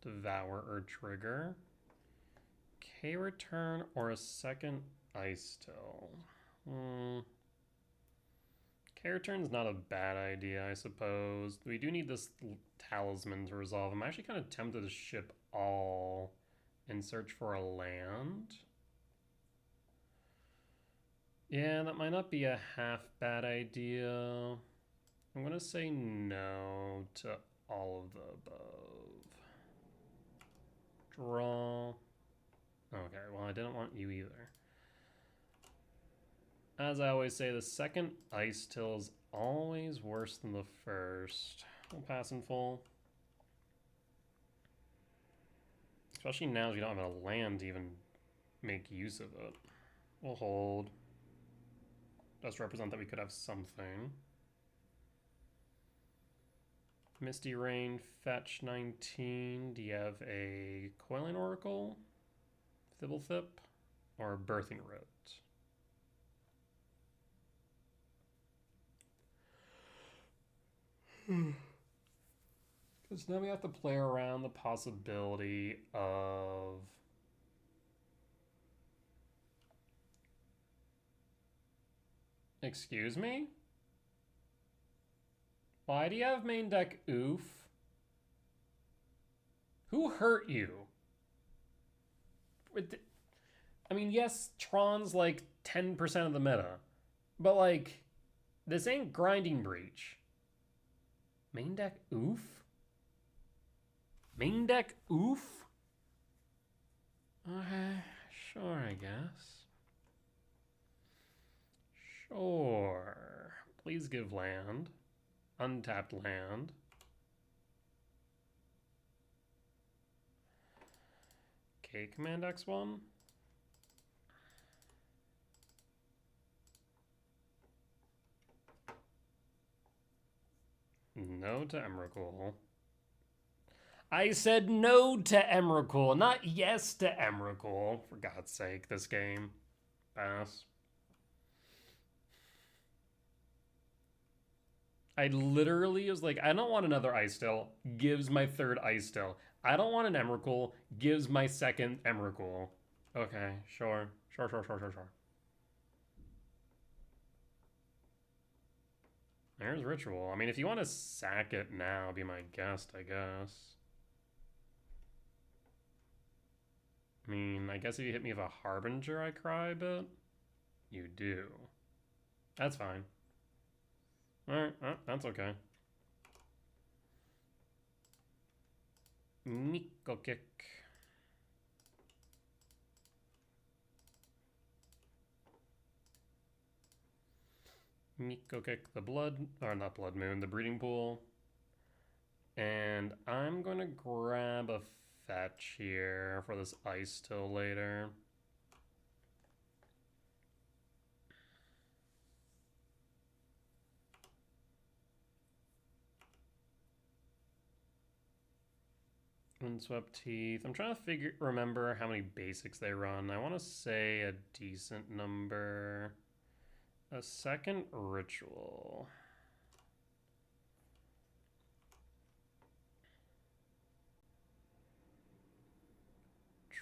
Devourer trigger. K-return or a second ice till. K-return's not a bad idea, I suppose. We do need this talisman to resolve. I'm actually kind of tempted to ship all and search for a land. Yeah, that might not be a half bad idea. I'm gonna say no to all of the above. Draw. Okay, well, I didn't want you either. As I always say, the second ice till is always worse than the first. We'll pass in full. Especially now as we don't have a land to even make use of it. We'll hold. Does represent that we could have something. Misty Rain, fetch 19. Do you have a Coiling Oracle? Thibblethip? Or Birthing Root? Because now we have to play around the possibility of... Excuse me? Why do you have main deck oof? Who hurt you? I mean, yes, Tron's like 10% of the meta. But like, this ain't Grinding Breach. Main deck oof? Main deck oof? Okay, sure, I guess. Sure. Please give land. Untapped land. Okay, Command X1. No to Emrakul. I said no to Emrakul, not yes to Emrakul. For God's sake, this game. Pass. I literally was like, I don't want another Ice Still. Gives my third Ice Still. I don't want an Emrakul. Gives my second Emrakul. Okay, sure. Sure. There's Ritual. I mean, if you want to sack it now, be my guest, I guess. I mean, I guess if you hit me with a Harbinger, I cry a bit. You do. That's fine. Alright, that's okay. Miko kick. Miko kick the blood, or not blood moon, the breeding pool. And I'm going to grab a fetch here for this ice till later. Windswept Teeth. I'm trying to remember how many basics they run. I want to say a decent number. A second ritual.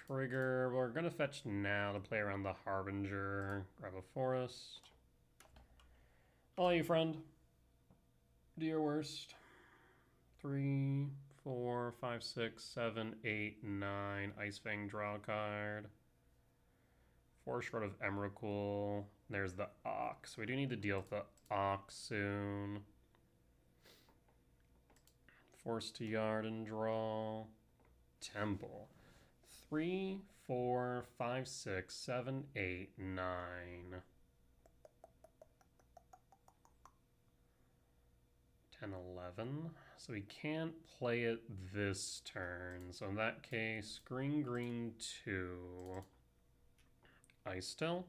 Trigger. We're going to fetch now to play around the Harbinger. Grab a forest. Hello, you friend. Do your worst. 3, 4, 5, 6, 7, 8, 9. Ice Fang draw card. 4 short of Emrakul. There's the Ox. We do need to deal with the Ox soon. Force to yard and draw. Temple. 3, 4, 5, 6, 7, 8, 9. 10, 11. So we can't play it this turn. So in that case, green 2. Ice still.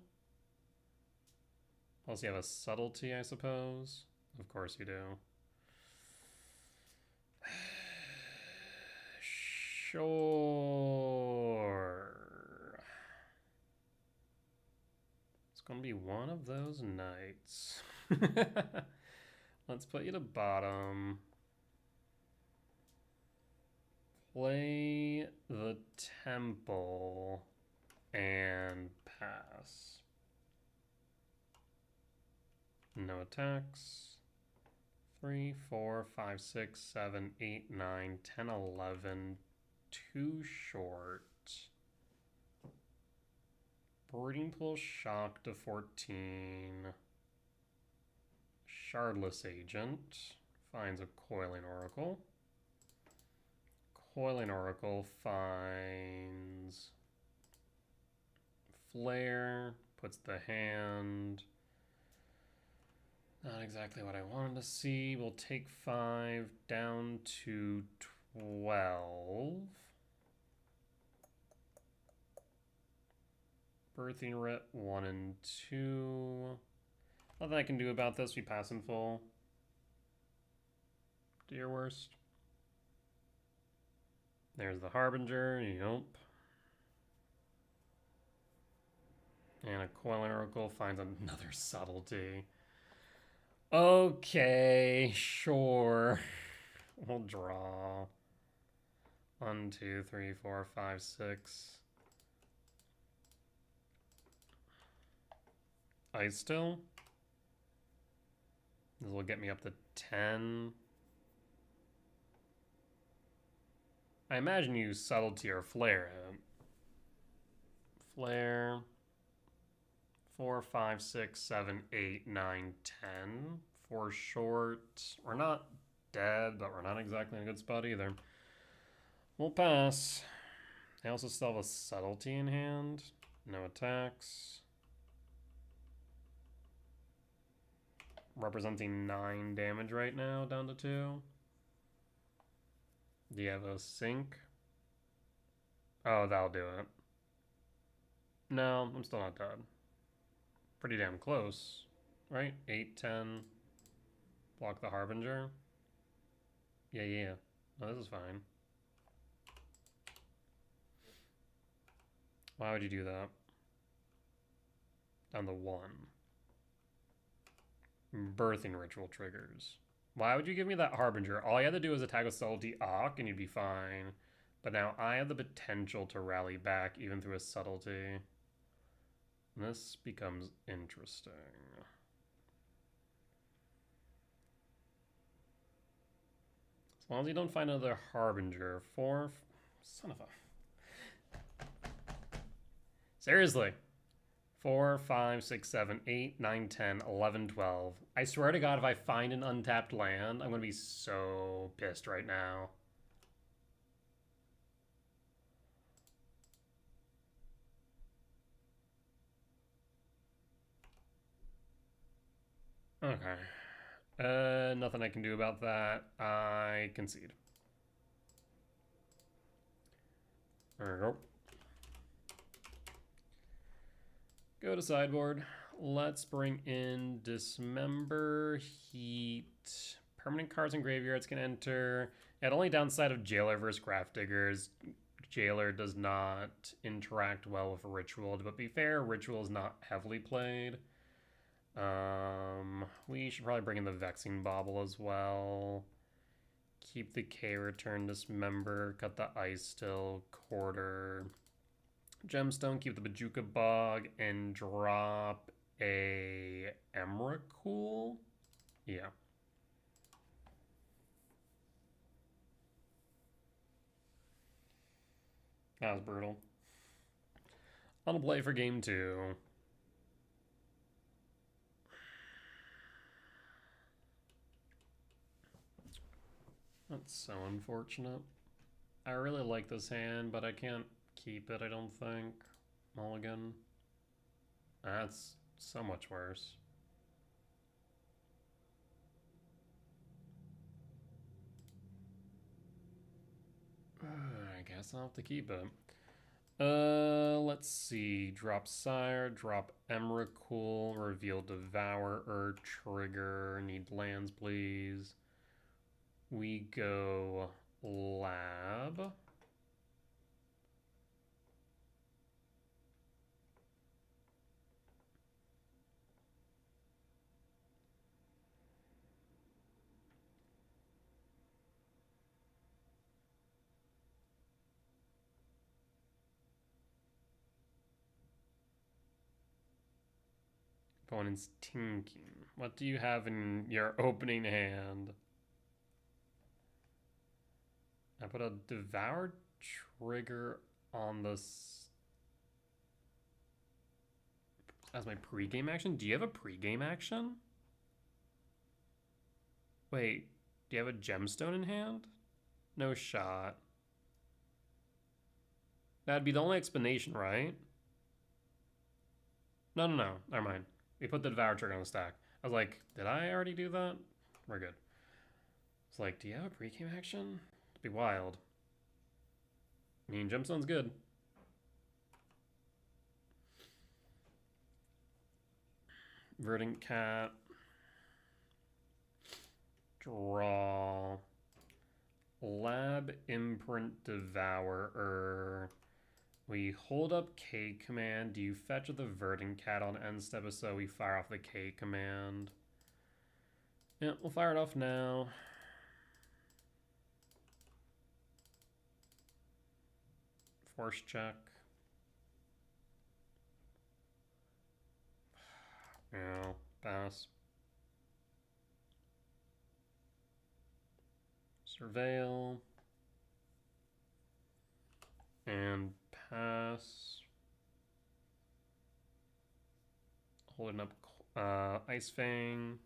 Unless you have a subtlety, I suppose. Of course you do. Sure. It's going to be one of those nights. Let's put you to bottom. Play the temple and pass. No attacks. 3, 4, 5, 6, 7, 8, 9, 10, 11. Too short. Breeding Pool shock to 14. Shardless Agent finds a Coiling Oracle. Coiling Oracle finds Flare, puts the hand. Not exactly what I wanted to see. We'll take 5 down to 12. Birthing Writ 1 and 2. Nothing I can do about this. We pass in full. Do your worst. There's the Harbinger. Yup. And a Coiling Oracle finds another subtlety. Okay, sure. We'll draw. 1, 2, 3, 4, 5, 6. Ice still. This will get me up to 10. I imagine you subtlety or flare him. Flare. 4, 5, 6, 7, 8, 9, 10. 4 short. We're not dead, but we're not exactly in a good spot either. We'll pass. I also still have a subtlety in hand. No attacks. Representing 9 damage right now, down to 2. Do you have a sync? Oh, that'll do it. No, I'm still not dead. Pretty damn close, right? 8, 10. Block the Harbinger. Yeah. No, this is fine. Why would you do that? Down to 1. Birthing Ritual triggers. Why would you give me that Harbinger? All you had to do was attack with Subtlety Ock and you'd be fine. But now I have the potential to rally back even through a Subtlety. And this becomes interesting. As long as you don't find another Harbinger. 4... Son of a... Seriously. 4, 5, 6, 7, 8, 9, 10, 11, 12. I swear to God, if I find an untapped land, I'm going to be so pissed right now. Okay. Nothing I can do about that. I concede. There we go. Go to sideboard. Let's bring in Dismember, Heat. Permanent cards and graveyards can enter. At only downside of Jailer versus Grafdiggers, Jailer does not interact well with Ritual. But to be fair, Ritual is not heavily played. We should probably bring in the Vexing Bauble as well. Keep the K return, Dismember, cut the Ice Still, Quarter. Gemstone, keep the Bajuka Bog, and drop a Emrakul? Yeah. That was brutal. On a play for game 2. That's so unfortunate. I really like this hand, but I can't keep it, I don't think. Mulligan. That's so much worse. I guess I'll have to keep it. Let's see. Drop Sire, drop Emrakul, reveal Devourer, trigger. Need lands, please. We go Lab. Opponent's tinking. What do you have in your opening hand? I put a Devour trigger on this as my pregame action. Do you have a pregame action? Wait, do you have a gemstone in hand? No shot. That'd be the only explanation, right? No. Never mind. We put the Devour trigger on the stack. I was like, did I already do that? We're good. It's like, do you have a pregame action? It'd be wild. I mean, gemstone's good. Verdant Cat. Draw. Lab Imprint Devourer. We hold up K command. Do you fetch the Verdant Cat on end step? So we fire off the K command. Yeah, we'll fire it off now. Force check. Yeah, pass. Surveil. And pass. Holding up Ice Fang.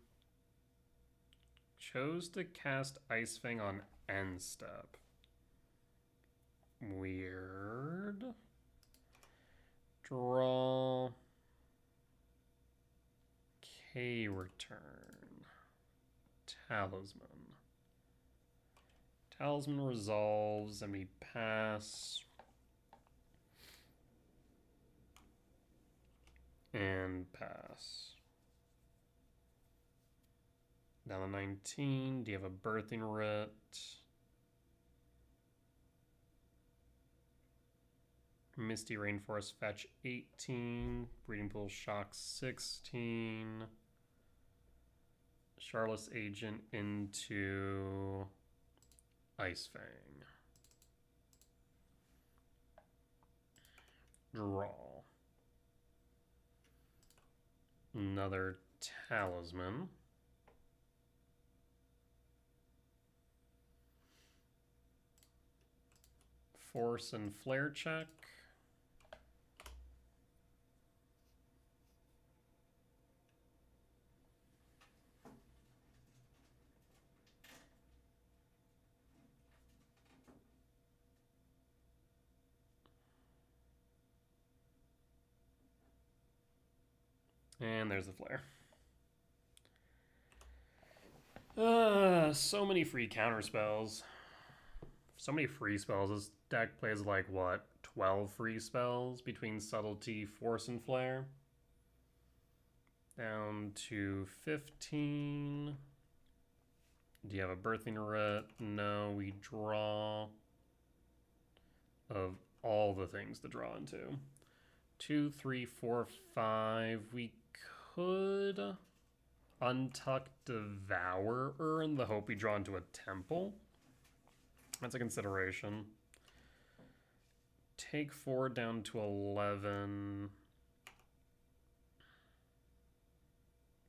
Chose to cast Ice Fang on end step. Weird. Draw. K return. Talisman. Talisman resolves and we pass. And pass. Down to 19. Do you have a Birthing Writ? Misty Rainforest fetch 18. Breeding Pool Shock 16. Charlotte's Agent into Ice Fang. Draw. Another Talisman. Force and Flare check. And there's the flare. So many free counter spells. So many free spells. This deck plays like, what, 12 free spells between Subtlety, Force, and Flare? Down to 15. Do you have a Birthing Root? No, we draw of all the things to draw into. 2, 3, 4, 5. We could untuck Devourer in the hope we draw into a Temple. That's a consideration. Take 4 down to 11.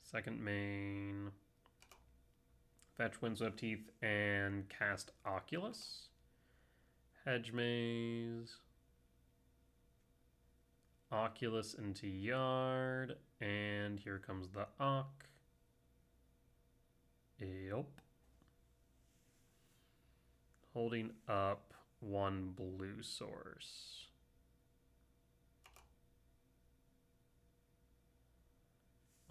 Second main. Fetch Windswept Teeth and cast Oculus. Hedge Maze. Oculus into Yard. And here comes the Ock. Yep. Holding up one blue source.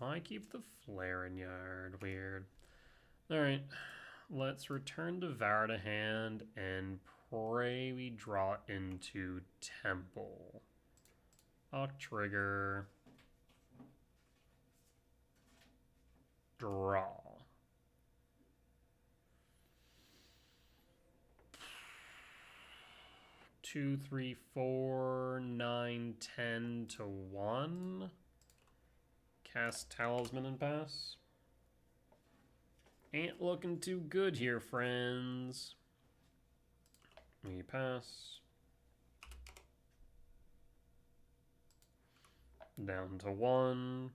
I keep the Flare in Yard. Weird. Alright. Let's return Devour to hand and pray we draw into Temple. Ock trigger. Draw. Two, 3, 4, 9, 10 to 1. Cast Talisman and pass. Ain't looking too good here, friends. We pass. Down to 1.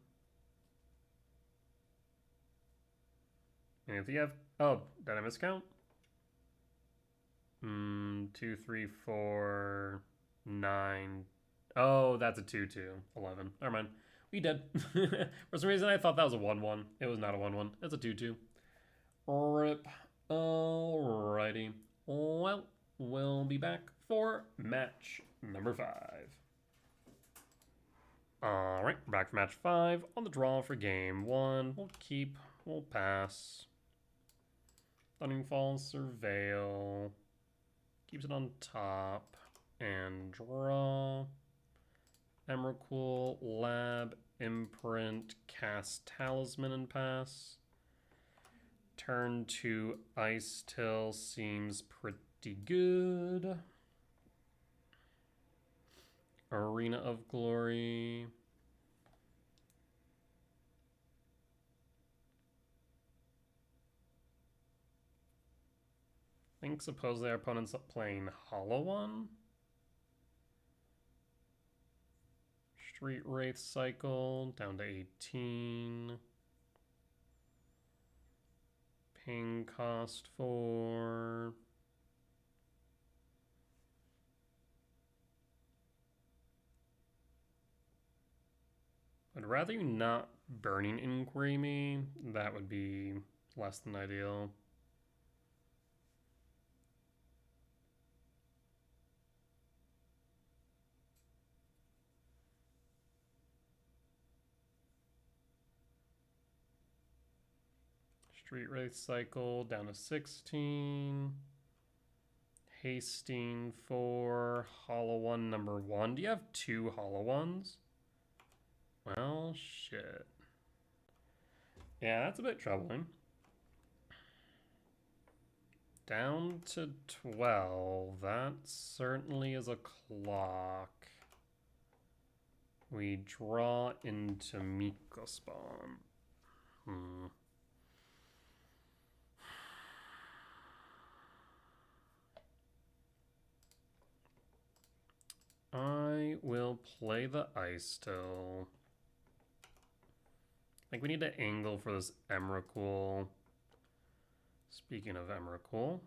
And if you have... Oh, did I miscount? 2, 3, 4, 9. Oh, that's a 2, 2. 11. Never mind. We did. For some reason, I thought that was a 1, 1. It was not a 1, 1. It's a 2, 2. Rip. Alrighty. Well, we'll be back for match number 5. Alright, back for match 5. On the draw for game 1. We'll keep. We'll pass. Stunning Falls, Surveil. Keeps it on top. And draw. Emrakul, Lab, Imprint, cast Talisman and pass. Turn to Ice Till seems pretty good. Arena of Glory. I think supposedly our opponent's playing Hollow One. Street Wraith Cycle down to 18. Ping cost 4. I'd rather you not Burning Inquiry me. That would be less than ideal. Street Wraith Cycle down to 16. Hasting for Hollow One number 1. Do you have 2 Hollow Ones? Well, shit. Yeah, that's a bit troubling. Down to 12. That certainly is a clock. We draw into Miko Spawn. I will play the Ice Till. I think we need to angle for this Emrakul. Speaking of Emrakul.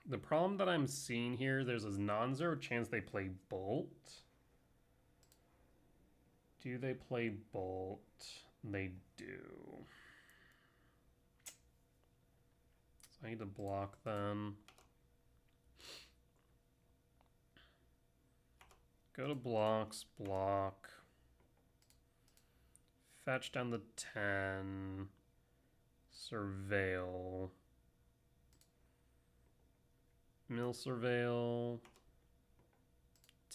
The problem that I'm seeing here, there's a non-zero chance they play Bolt. Do they play Bolt? They do. So I need to block them. Go to blocks, block. Fetch down the 10. Surveil. Mill Surveil.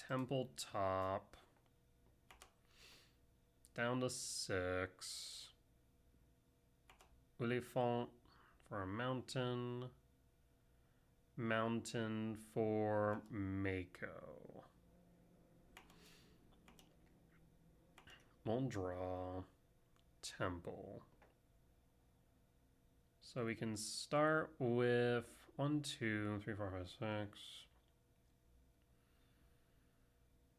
Temple top. Down to 6. Oliphant for a mountain. Mountain for Mako. We'll draw temple. So we can start with 1, 2, 3, 4, 5, 6.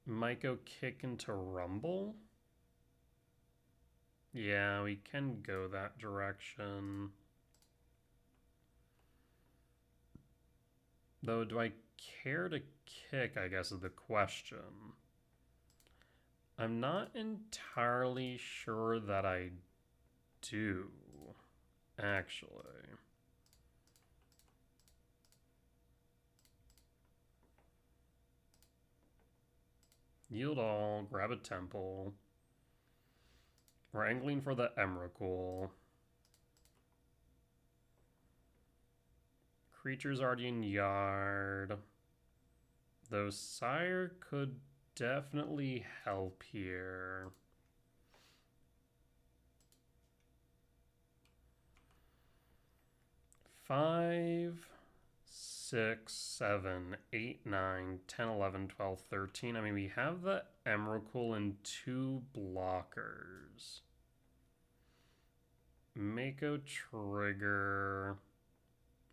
Mako kick into Rumble. Yeah, we can go that direction. Though, do I care to kick, I guess, is the question. I'm not entirely sure that I do, actually. Yield all, grab a temple. We're angling for the Emrakul. Creature's already in yard. Though Sire could definitely help here. Five, 6, 7, 8, 9, 10, 11, 12, 13. I mean, we have the Emrakul and 2 blockers. Mako trigger.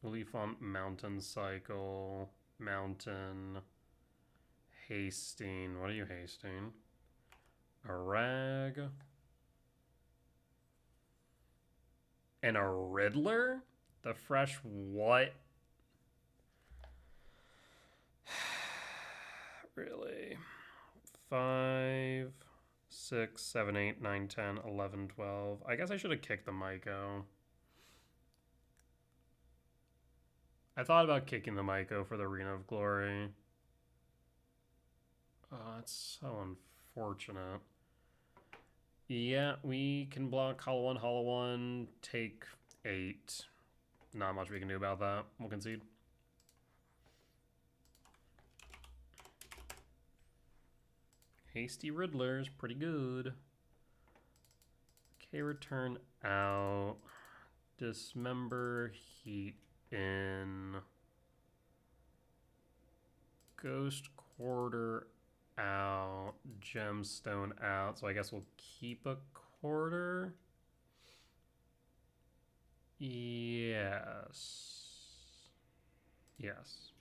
Oliphant mountain cycle. Mountain. Hasting. What are you hasting? A rag. And a Riddler? The fresh what? Really? 5, 6, 7, 8, 9, 10, 11, 12. I guess I should have kicked the Miko. I thought about kicking the Miko for the Arena of Glory. Oh, it's so unfortunate. Yeah, we can block hollow 1, take 8. Not much we can do about that. We'll concede. Hasty Riddler's pretty good. Okay, return out. Dismember, heat in. Ghost Quarter out. Gemstone out. So I guess we'll keep a quarter. Yes. Yes.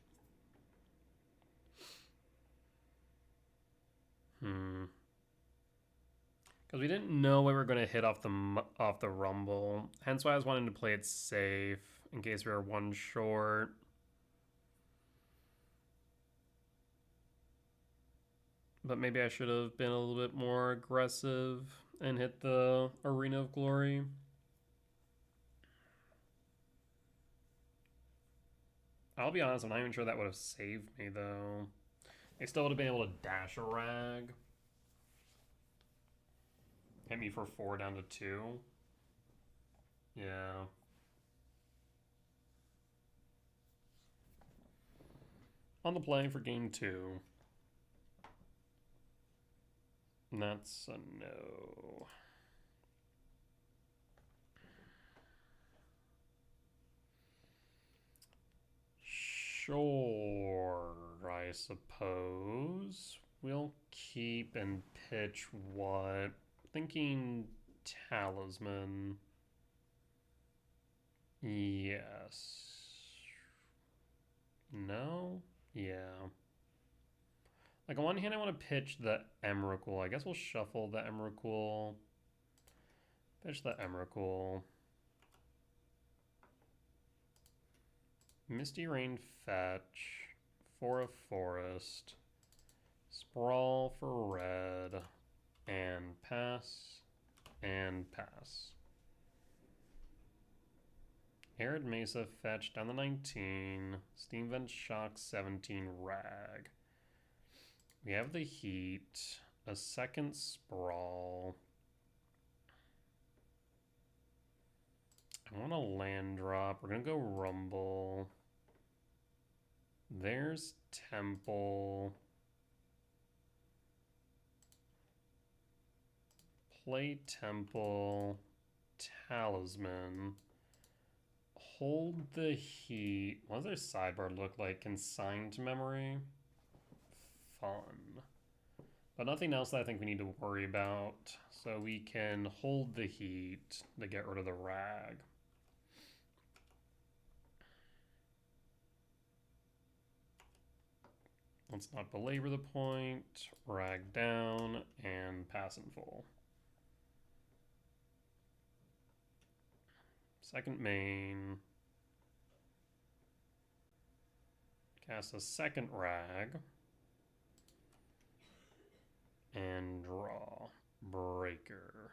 Because we didn't know we were going to hit off the Rumble. Hence why I was wanting to play it safe in case we were 1 short. But maybe I should have been a little bit more aggressive and hit the Arena of Glory. I'll be honest, I'm not even sure that would have saved me, though. I still would have been able to dash a rag. Hit me for 4 down to 2. Yeah. On the play for game 2. And that's a no. Sure, I suppose. We'll keep and pitch what? Thinking Talisman. Yes. No? Yeah. Like, on one hand, I want to pitch the Emrakul. I guess we'll shuffle the Emrakul. Pitch the Emrakul. Misty Rain fetch for a forest. Sprawl for red. And pass. And pass. Arid Mesa fetch down the 19. Steam Vent Shock 17 rag. We have the heat, a second sprawl. I want a land drop. We're gonna go rumble. There's temple. Play temple. Talisman. Hold the heat. What does their sideboard look like? Consigned memory? Fun. But nothing else that I think we need to worry about. So we can hold the heat to get rid of the rag. Let's not belabor the point. Rag down and pass in full. Second main. Cast a second rag. And draw. Breaker.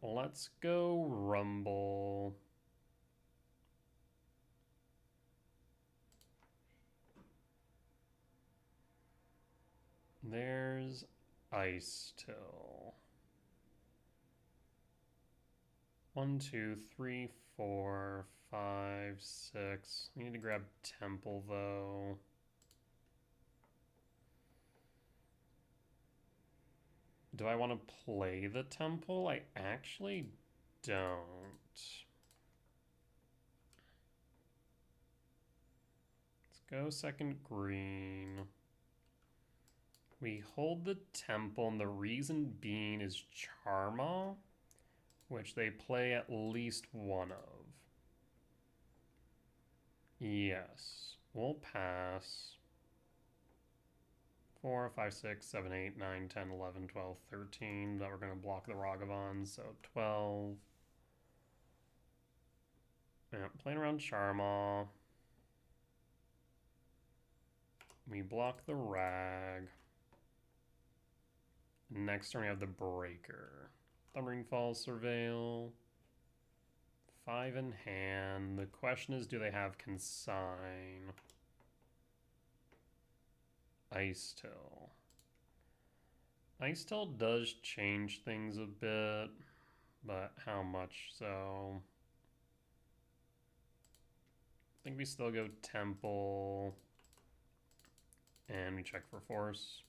Let's go rumble. There's Ice Till. 1, 2, 3, 4, 5, 6. We need to grab Temple though. Do I want to play the Temple? I actually don't. Let's go second green. We hold the Temple, and the reason being is Charma, which they play at least one of. Yes, we'll pass. 4, 5, 6, 7, 8, 9, 10, 11, 12, 13. That we're going to block the Ragavans, so 12. Yeah, playing around Charma. We block the Rag. Next turn we have the Breaker. Thundering Falls, Surveil. 5 in hand. The question is, do they have Consign? Ice Till. Ice Till does change things a bit, but how much so? I think we still go Temple, and we check for Force.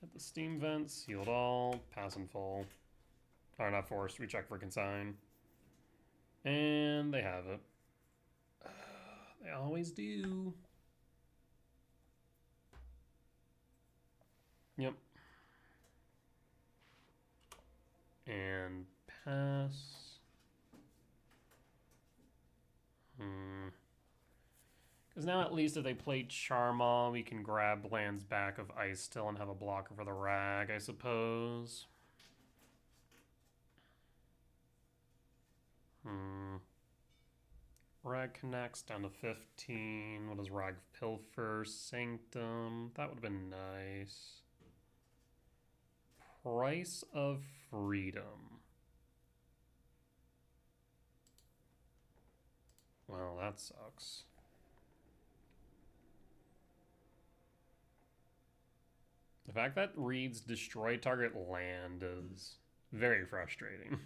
At the Steam Vent, sealed all, pass in full. Or not Force, we check for Consign. And they have it. They always do. Yep. And pass. Because now at least if they play Charma, we can grab lands back of Ice Still and have a blocker for the Rag, I suppose. Rag connects down to 15. What does Rag Pilfer? Sanctum. That would have been nice. Price of Freedom. Well, that sucks. The fact that reads destroy target land is very frustrating.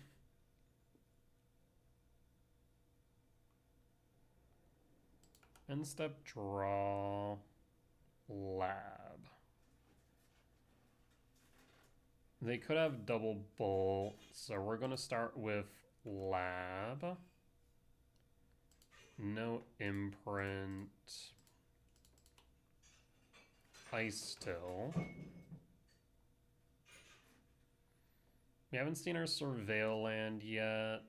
End step draw. Lab. They could have double bolt, so we're going to start with Lab. No imprint. Ice Still. We haven't seen our Surveil land yet,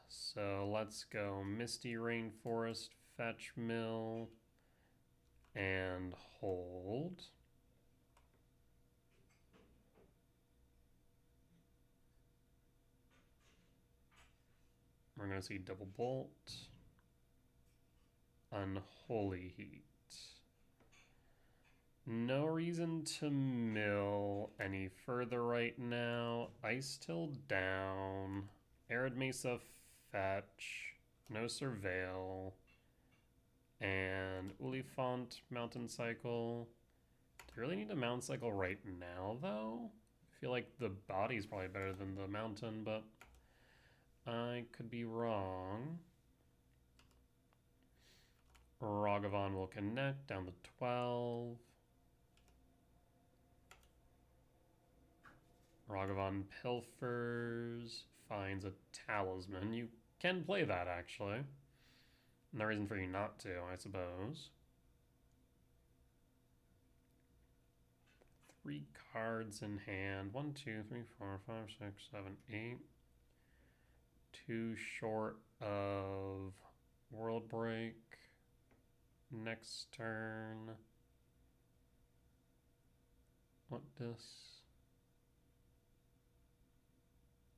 so let's go Misty Rainforest, Fetch Mill, and hold. We're going to see double bolt. Unholy Heat. No reason to mill any further right now. Ice Till down. Arid Mesa fetch. No Surveil. And Ulifant, Mountain Cycle. Do you really need a Mountain Cycle right now, though? I feel like the body's probably better than the mountain, but I could be wrong. Ragavan will connect down to 12. Ragavan pilfers, finds a talisman. You can play that, actually. No reason for you not to, I suppose. 3 cards in hand. 1, 2, 3, 4, 5, 6, 7, 8. 2 short of World Break. Next turn. What this?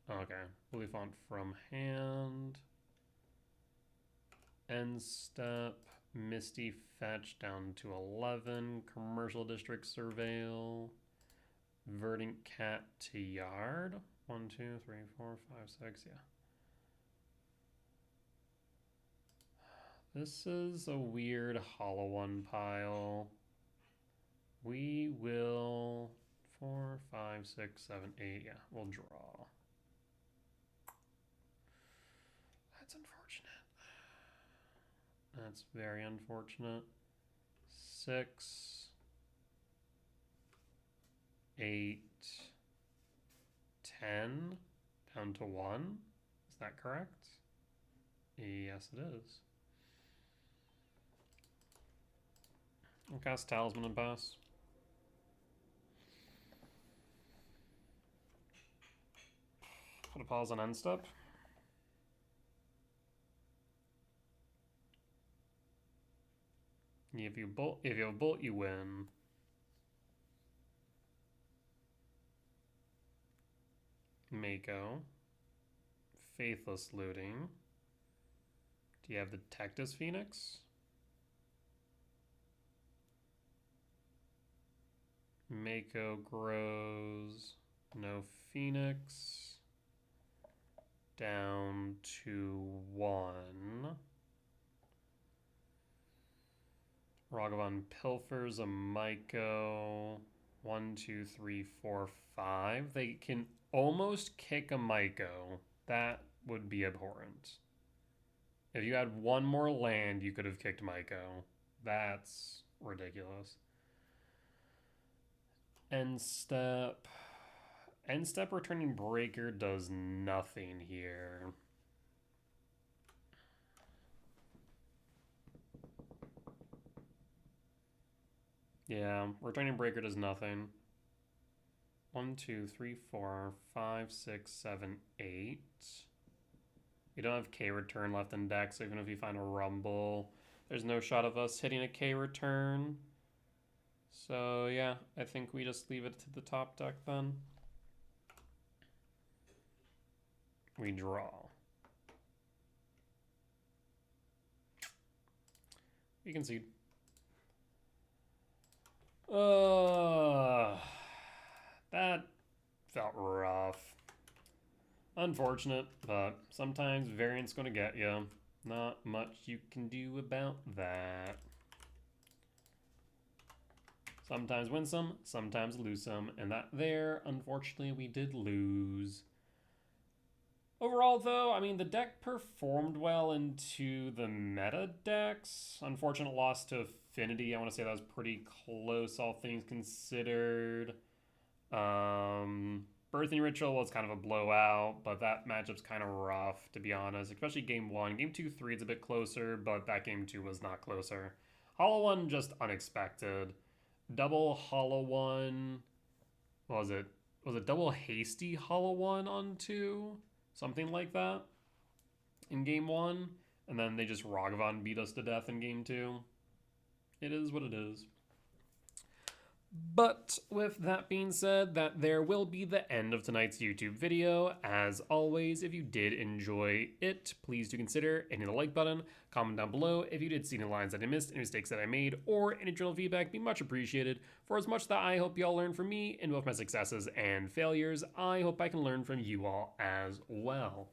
Okay. Ulifant from hand. End step. Misty Fetch down to 11. Commercial District Surveil. Verdant Cat to Yard. 1, 2, 3, 4, 5, 6. Yeah. This is a weird hollow one pile. We will 4, 5, 6, 7, 8. Yeah, we'll draw. That's unfortunate. That's very unfortunate. 6, 8, 10, down to 1. Is that correct? Yes, it is. I'll cast Talisman and pass. Put a pause on end step. If you have a bolt, you win. Mako. Faithless Looting. Do you have the Tectus Phoenix? Mako grows. No Phoenix. Down to 1. Ragavan pilfers a Mako. 1, 2, 3, 4, 5. They can almost kick a Mako. That would be abhorrent. If you had one more land, you could have kicked Mako. That's ridiculous. End step. End step returning breaker does nothing here. Yeah, returning breaker does nothing. 1, 2, 3, 4, 5, 6, 7, 8. You don't have K return left in deck, so even if you find a Rumble, there's no shot of us hitting a K return. So yeah, I think we just leave it to the top deck then. We draw. We concede. That felt rough. Unfortunate, but sometimes variant's gonna get you. Not much you can do about that. Sometimes win some, sometimes lose some, and that there, unfortunately, we did lose. Overall, though, I mean, the deck performed well into the meta decks. Unfortunate loss to Affinity. I want to say that was pretty close, all things considered. Birthing Ritual was kind of a blowout, but that matchup's kind of rough, to be honest, especially game 1. Game 2, 3, it's a bit closer, but that game 2 was not closer. Hollow 1, just unexpected. Double Hollow 1, what was it? Was it double Hasty Hollow 1 on 2? Something like that in game 1. And then they just Ragavan beat us to death in game 2. It is what it is. But with that being said, that there will be the end of tonight's YouTube video. As always, if you did enjoy it, please do consider hitting the like button, comment down below if you did see any lines that I missed, any mistakes that I made, or any general feedback, be much appreciated. For as much that I hope you all learn from me in both my successes and failures, I hope I can learn from you all as well.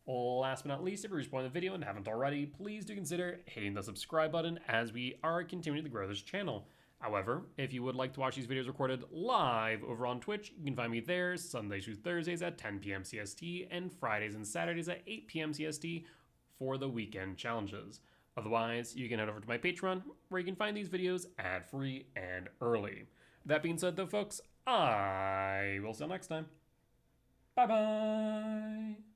Last but not least, if you're enjoying the video and haven't already, please do consider hitting the subscribe button as we are continuing to grow this channel. However, if you would like to watch these videos recorded live over on Twitch, you can find me there Sundays through Thursdays at 10 p.m. CST and Fridays and Saturdays at 8 p.m. CST for the weekend challenges. Otherwise, you can head over to my Patreon where you can find these videos ad-free and early. That being said though, folks, I will see you next time. Bye-bye!